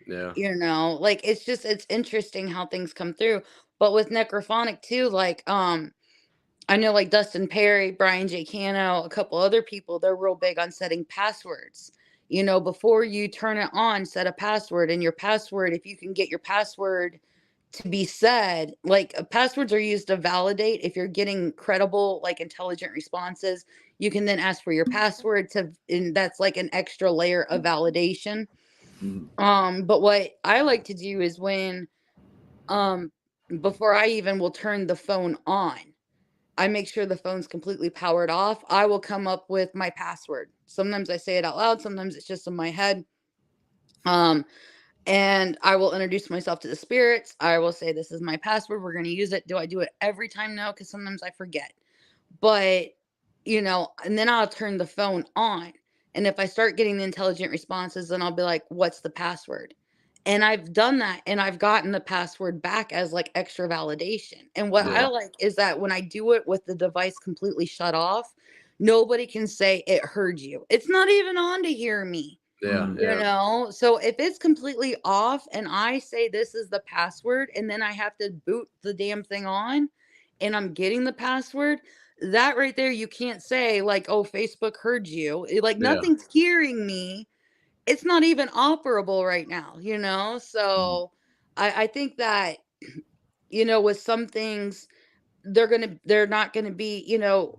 Yeah. You know, like it's interesting how things come through. But with necrophonic too, like I know like Dustin Perry, Brian J. Cano, a couple other people, they're real big on setting passwords. You know, before you turn it on, set a password. And your password, if you can get your password to be said, like passwords are used to validate. If you're getting credible, like intelligent responses, you can then ask for your password to, and that's like an extra layer of validation. But what I like to do is when, um, before I even will turn the phone on, I make sure the phone's completely powered off. I will come up with my password. Sometimes I say it out loud, sometimes it's just in my head. And I will introduce myself to the spirits. I will say, this is my password. We're going to use it. Do I do it every time? No, because sometimes I forget. But, you know, and then I'll turn the phone on. And if I start getting the intelligent responses, then I'll be like, what's the password? And I've done that and I've gotten the password back as like extra validation. And what I like is that when I do it with the device completely shut off, nobody can say it heard you. It's not even on to hear me. Yeah. You know, so if it's completely off and I say this is the password and then I have to boot the damn thing on and I'm getting the password, that right there, you can't say like, oh, Facebook heard you. Like nothing's hearing me. It's not even operable right now, you know? So I think that, you know, with some things, they're not gonna be, you know,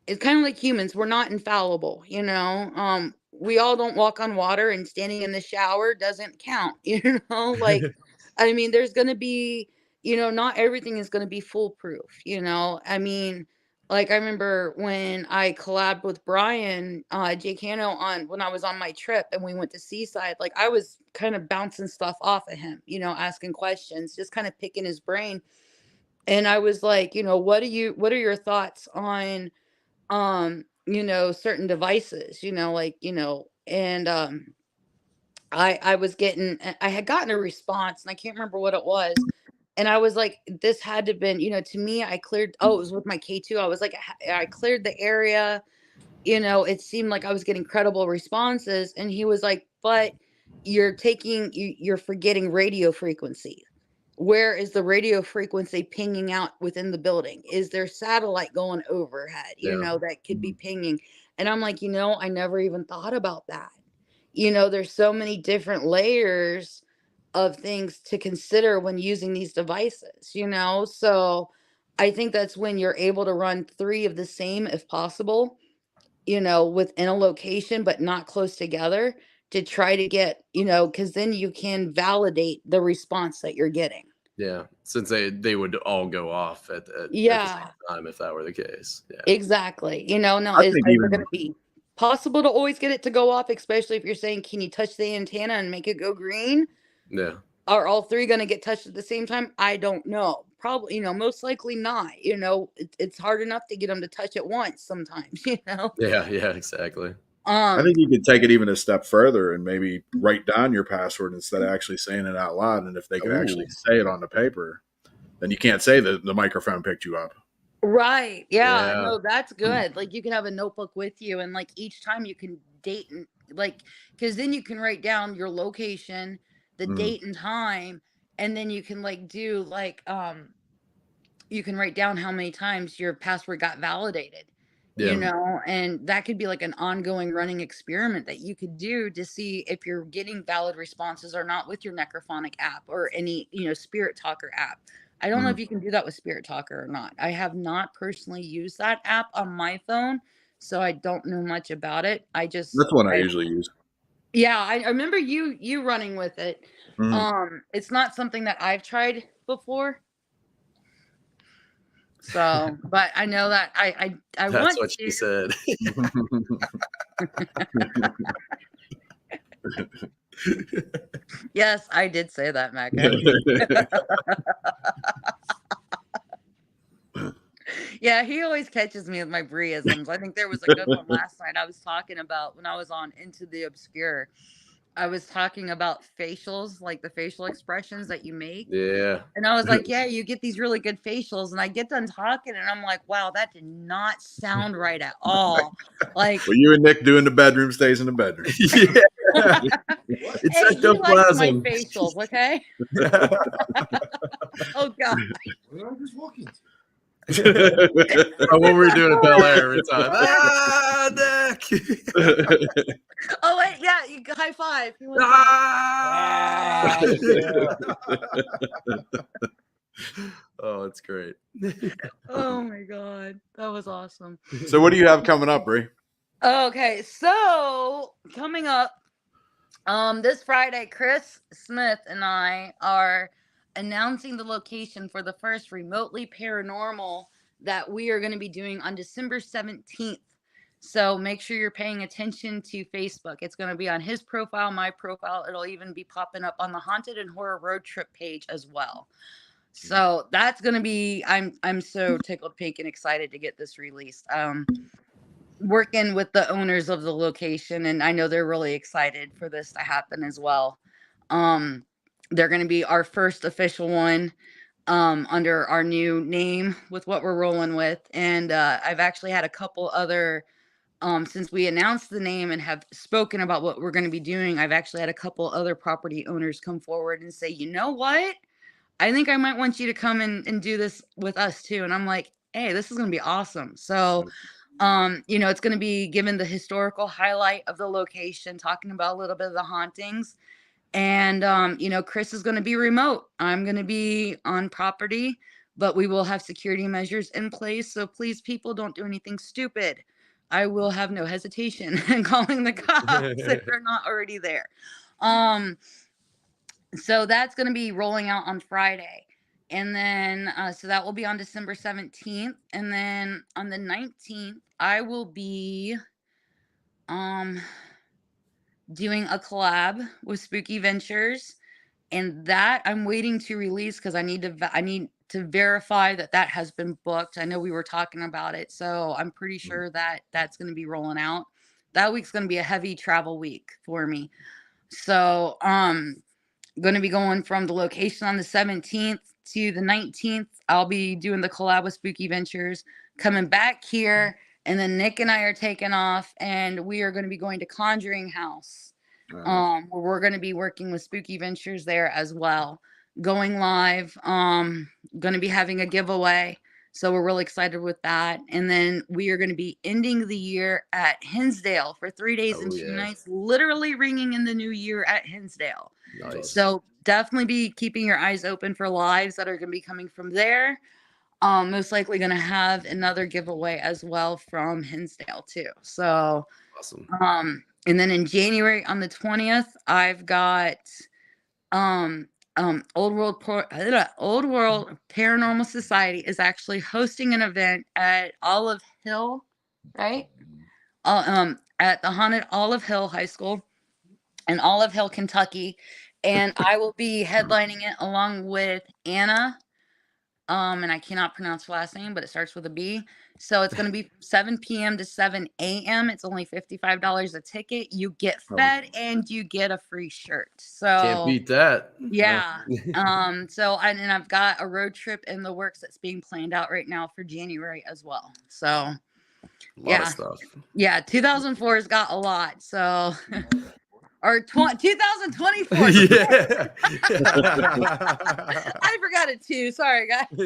it's kind of like humans. We're not infallible, you know. We all don't walk on water, and standing in the shower doesn't count, you know. Like, I mean, there's gonna be, you know, not everything is gonna be foolproof, you know. I mean, like I remember when I collabed with Brian J. Cano on when I was on my trip and we went to Seaside. Like I was kind of bouncing stuff off of him, you know, asking questions, just kind of picking his brain. And I was like, you know, what are your thoughts on you know, certain devices, you know, like, you know, and I was getting, I had gotten a response and I can't remember what it was. And I was like, this had to have been, you know, to me, I cleared, oh, it was with my K2. I was like, I cleared the area, you know, it seemed like I was getting credible responses. And he was like, but you're forgetting radio frequency. Where is the radio frequency pinging out within the building? Is there satellite going overhead, you know, that could be pinging? And I'm like, you know, I never even thought about that. You know, there's so many different layers of things to consider when using these devices, you know? So I think that's when you're able to run 3 of the same if possible, you know, within a location, but not close together to try to get, you know, because then you can validate the response that you're getting. Yeah, since they would all go off at the same time if that were the case. Yeah, exactly. You know, now I is think it even going to be possible to always get it to go off, especially if you're saying, can you touch the antenna and make it go green? yeah, Are all 3 going to get touched at the same time? I don't know. Probably, you know, most likely not. You know, it's hard enough to get them to touch it once sometimes, you know? yeah, exactly. I think you could take it even a step further and maybe write down your password instead of actually saying it out loud. And if they could actually say it on the paper, then you can't say that the microphone picked you up. Right. Yeah. Yeah. No, that's good. Like you can have a notebook with you and like each time you can date and like, cause then you can write down your location, the date and time, and then you can like do like, you can write down how many times your password got validated, you Yeah. know, and that could be like an ongoing running experiment that you could do to see if you're getting valid responses or not with your necrophonic app or any, you know, Spirit Talker app. I don't know if you can do that with Spirit Talker or not. I have not personally used that app on my phone, so I don't know much about it. That's what I usually use. Yeah, I remember you running with it. It's not something that I've tried before. So, but I know that I That's want what to. she said. Yes, I did say that, Mecca. Yeah, he always catches me with my Brieisms. I think there was a good one last night. I was talking about when I was on Into the Obscure. I was talking about facials, like the facial expressions that you make. Yeah. And I was like, yeah, you get these really good facials. And I get done talking and I'm like, wow, that did not sound right at all. Like, Well, you and Nick doing the bedroom stays in the bedroom. Yeah. It's hey, he likes my ectoplasm. facials, okay? Oh, God. Where are just walking? Oh, what were we doing at Bel Air every time? Ah, Nick. Oh, wait, yeah, you high five. He wants Ah! Oh, it's great. oh, my God. That was awesome. So what do you have coming up, Brie? Okay, so coming up, this Friday, Chris Smith and I are announcing the location for the first remotely paranormal that we are going to be doing on December 17th. So make sure you're paying attention to Facebook. It's going to be on his profile, my profile. It'll even be popping up on the Haunted and Horror Road Trip page as well. So that's going to be, I'm so tickled pink and excited to get this released. Working with the owners of the location, and I know they're really excited for this to happen as well. They're going to be our first official one under our new name with what we're rolling with. And I've actually had a couple other since we announced the name and have spoken about what we're going to be doing, I've actually had a couple other property owners come forward and say, you know what? I think I might want you to come and do this with us too. And I'm like, hey, this is going to be awesome. So it's going to be given the historical highlight of the location, talking about a little bit of the hauntings. And, Chris is going to be remote. I'm going to be on property, but we will have security measures in place. So please, people, don't do anything stupid. I will have no hesitation in calling the cops if they're not already there. So that's going to be rolling out on Friday. And then, so that will be on December 17th. And then on the 19th, I will be doing a collab with Spooky Ventures. And that I'm waiting to release because I need to verify that has been booked. I know we were talking about it. So I'm pretty sure that that's going to be rolling out. That week's going to be a heavy travel week for me. So, going to be going from the location on the 17th to the 19th. I'll be doing the collab with Spooky Ventures, coming back here, and then Nick and I are taking off, and we are going to be going to Conjuring House, where we're going to be working with Spooky Ventures there as well. Going live, going to be having a giveaway. So we're really excited with that. And then we are going to be ending the year at Hinsdale for 3 days and 2 nights, literally ringing in the new year at Hinsdale. Nice. So definitely be keeping your eyes open for lives that are going to be coming from there. Most likely going to have another giveaway as well from Hinsdale too. So Awesome. And then in January on the 20th, I've got Old World Paranormal Society is actually hosting an event at Olive Hill, right? At the Haunted Olive Hill High School in Olive Hill, Kentucky. And I will be headlining it along with Anna. And I cannot pronounce her last name, but it starts with a B. So it's going to be 7 p.m. to 7 a.m. It's only $55 a ticket. You get fed and you get a free shirt. So can't beat that. Yeah. And I've got a road trip in the works that's being planned out right now for January as well. So A lot of stuff. Yeah, 2004 has got a lot. So or 2024. Yeah. I forgot it too. Sorry, guys. I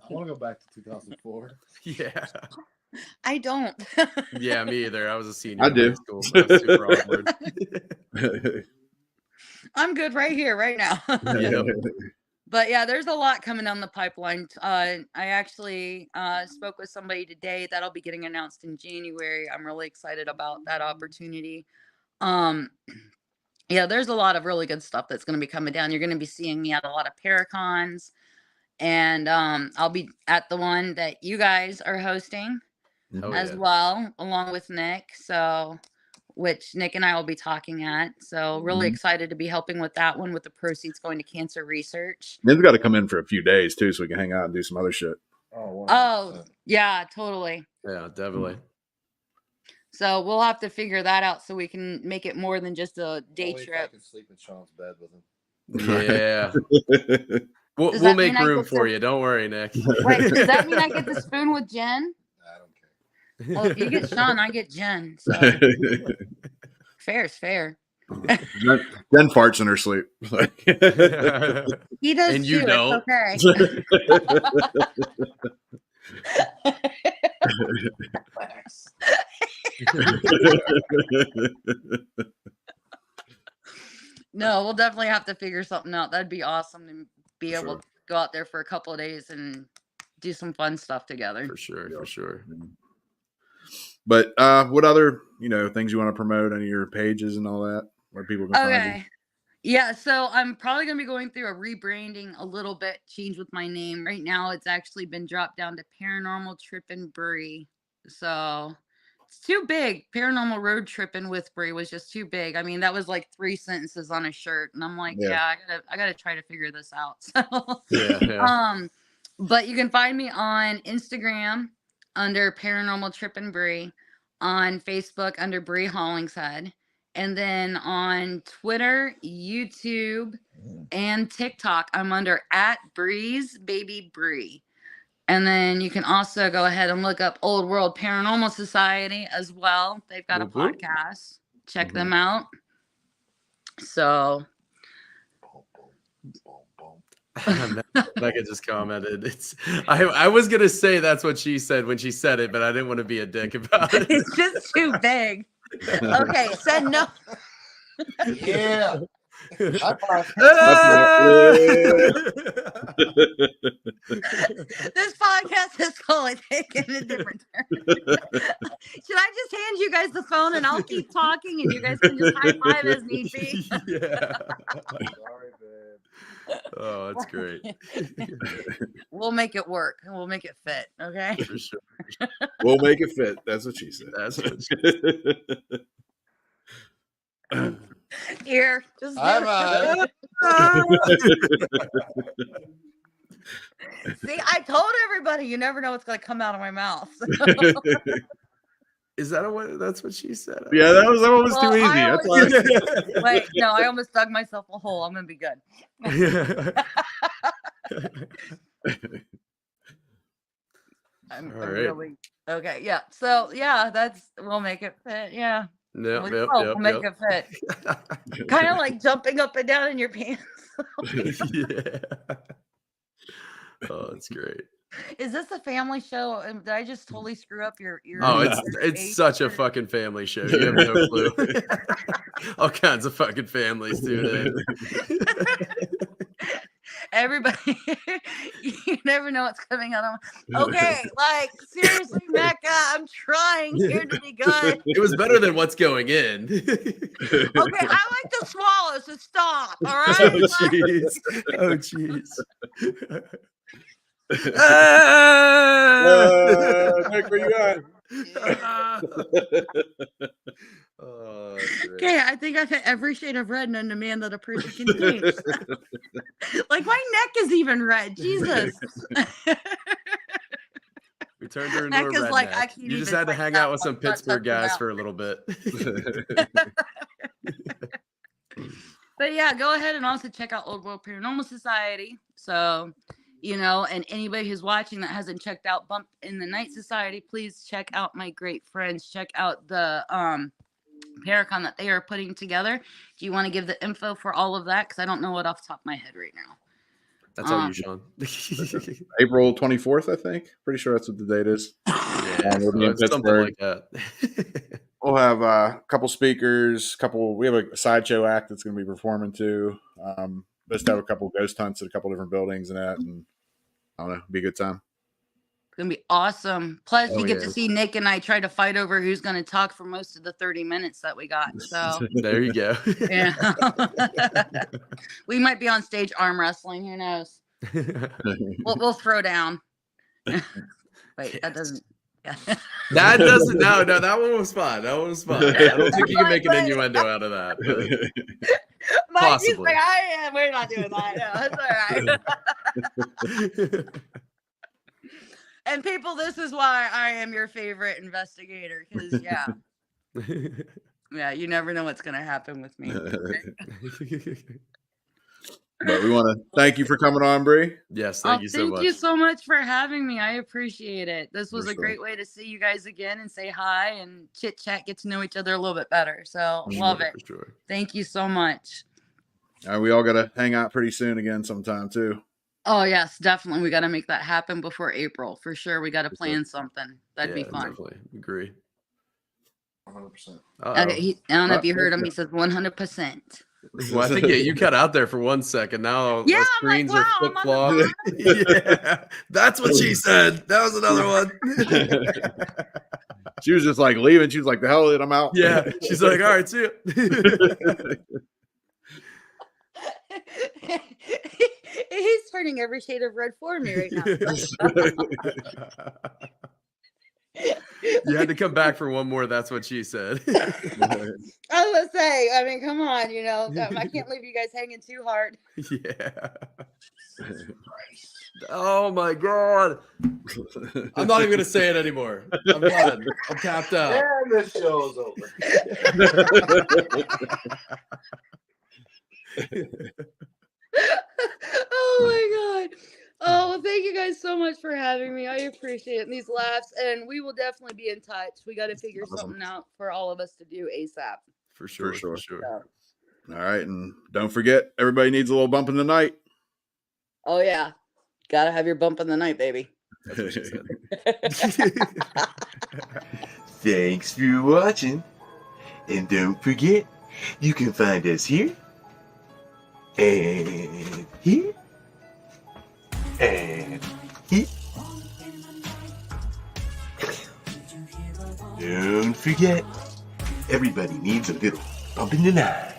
want to go back to 2004. Yeah. I don't. Yeah, me either. I was a senior. I in do. high school, so it's super awkward. I'm good right here, right now. Yep. But yeah, there's a lot coming down the pipeline. I actually spoke with somebody today that'll be getting announced in January. I'm really excited about that opportunity. Yeah, there's a lot of really good stuff that's going to be coming down. You're going to be seeing me at a lot of Paracons, and I'll be at the one that you guys are hosting as well, along with Nick. So, which Nick and I will be talking at. So, really excited to be helping with that one, with the proceeds going to cancer research. Nick's got to come in for a few days too, so we can hang out and do some other shit. Oh, Oh, yeah, totally. Yeah, definitely. So we'll have to figure that out so we can make it more than just a day Only if I trip. can sleep in Sean's bed with him. Yeah. We'll Does we'll that make mean I room get for to- you. Don't worry, Nick. Wait, does that mean I get the spoon with Jen? I don't care. Well, if you get Sean, I get Jen. So fair is fair. Jen farts in her sleep. He does And too. you don't. It's okay. No, we'll definitely have to figure something out. That'd be awesome to be able to go out there for a couple of days and do some fun stuff together. For sure, for sure. But what other things you want to promote? Any of your pages and all that, where people can find you? Yeah, so I'm probably going to be going through a rebranding a little bit, change with my name. Right now, it's actually been dropped down to Paranormal Trippin' Brie. So it's too big. Paranormal Road Trippin' with Brie was just too big. I mean, that was like 3 sentences on a shirt, and I'm like, I gotta try to figure this out. So but you can find me on Instagram under Paranormal Trippin' Brie, on Facebook under Brie Hollingshead. And then on Twitter, YouTube, and TikTok, I'm under @BriesBabyBrie. And then you can also go ahead and look up Old World Paranormal Society as well. They've got a podcast. Check them out. So Becca just commented. I was gonna say that's what she said when she said it, but I didn't want to be a dick about it. It's just too big. Okay, said no. Yeah. High five. This podcast is totally taking a different turn. Should I just hand you guys the phone and I'll keep talking and you guys can just high five as need be? Yeah. Sorry, babe. Oh, that's great. We'll make it work. We'll make it fit. Okay. For sure. We'll make it fit. That's what she said. That's what Here, just High do five. See, I told everybody you never know what's going to come out of my mouth. Is that that's what she said? Yeah, that was too easy. That's why. Wait, no, I almost dug myself a hole. I'm going to be good. I'm really okay. Yeah. So yeah, we'll make it fit. Yeah. We'll make it fit. Kind of like jumping up and down in your pants. Yeah. Oh, that's great. Is this a family show? Did I just totally screw up your Oh, it's such a fucking family show. You have no clue. All kinds of fucking families tune in. Everybody, you never know what's coming out of. Okay, like seriously, Mecca, I'm trying here to be good. It was better than what's going in. Okay, I like to swallow, so stop. All right. Oh jeez. Oh jeez. Nick, where you at? Oh, okay, I think I've hit every shade of red known to man that a person can taste. Like my neck is even red. Jesus. We turned her into Neck a is redneck. like, I can't You just even had to fight hang that out with some one, start Pittsburgh touching guys out. for a little bit. But yeah, go ahead and also check out Old World Paranormal Society. So, and anybody who's watching that hasn't checked out Bump in the Night Society, please check out my great friends. Check out the Paracon that they are putting together. Do you want to give the info for all of that? Because I don't know it off the top of my head right now. That's all you, Sean. April 24th, I think. Pretty sure that's what the date is. Yeah, we'll be in something Pittsburgh. like that. We'll have a couple speakers, we have a sideshow act that's going to be performing too. Just have a couple ghost hunts at a couple different buildings and that, and I don't know, be a good time. It's gonna be awesome. Plus, you get yeah. to see Nick and I try to fight over who's going to talk for most of the 30 minutes that we got. So There you go. yeah, we might be on stage arm wrestling. Who knows? We'll throw down. Wait, that doesn't. Yeah. That doesn't. No, that one was fine. That one was fine. I don't think you can make an innuendo out of that. Possibly. We're not doing that. No, that's all right. And people, this is why I am your favorite investigator. Because yeah, you never know what's gonna happen with me. But we want to thank you for coming on, Brie. Yes, thank you so much. Thank you so much for having me. I appreciate it. This was For a sure. great way to see you guys again and say hi and chit chat, get to know each other a little bit better. So For love sure, it. for sure. Thank you so much. We all got to hang out pretty soon again sometime too. Oh yes, definitely. We got to make that happen before April for sure. We got to plan something. That'd be fun. Definitely agree. 100%. Uh-oh. I don't know if you heard him. He says 100%. Well, I think you cut out there for 1 second. Now Yeah, the I'm like, screens wow, are I'm flip on flop. Yeah, that's what she said. That was another one. She was just like leaving. She was like, "The hell with it, I'm out." Yeah, she's like, "All right, see ya." He's turning every shade of red for me right now. You had to come back for one more. That's what she said. I was gonna say, I mean, come on, I can't leave you guys hanging too hard. Yeah. Oh my god. I'm not even gonna say it anymore. I'm done. I'm tapped out. And the show's over. Oh my god. Oh, well, thank you guys so much for having me. I appreciate it. And these laughs, and we will definitely be in touch. We got to figure something out for all of us to do ASAP. For sure. For sure. For sure. All right, and don't forget, everybody needs a little bump in the night. Oh yeah, gotta have your bump in the night, baby. That's what she said. Thanks for watching. And don't forget, you can find us here, and here, and here. Don't forget, everybody needs a little bump in the night.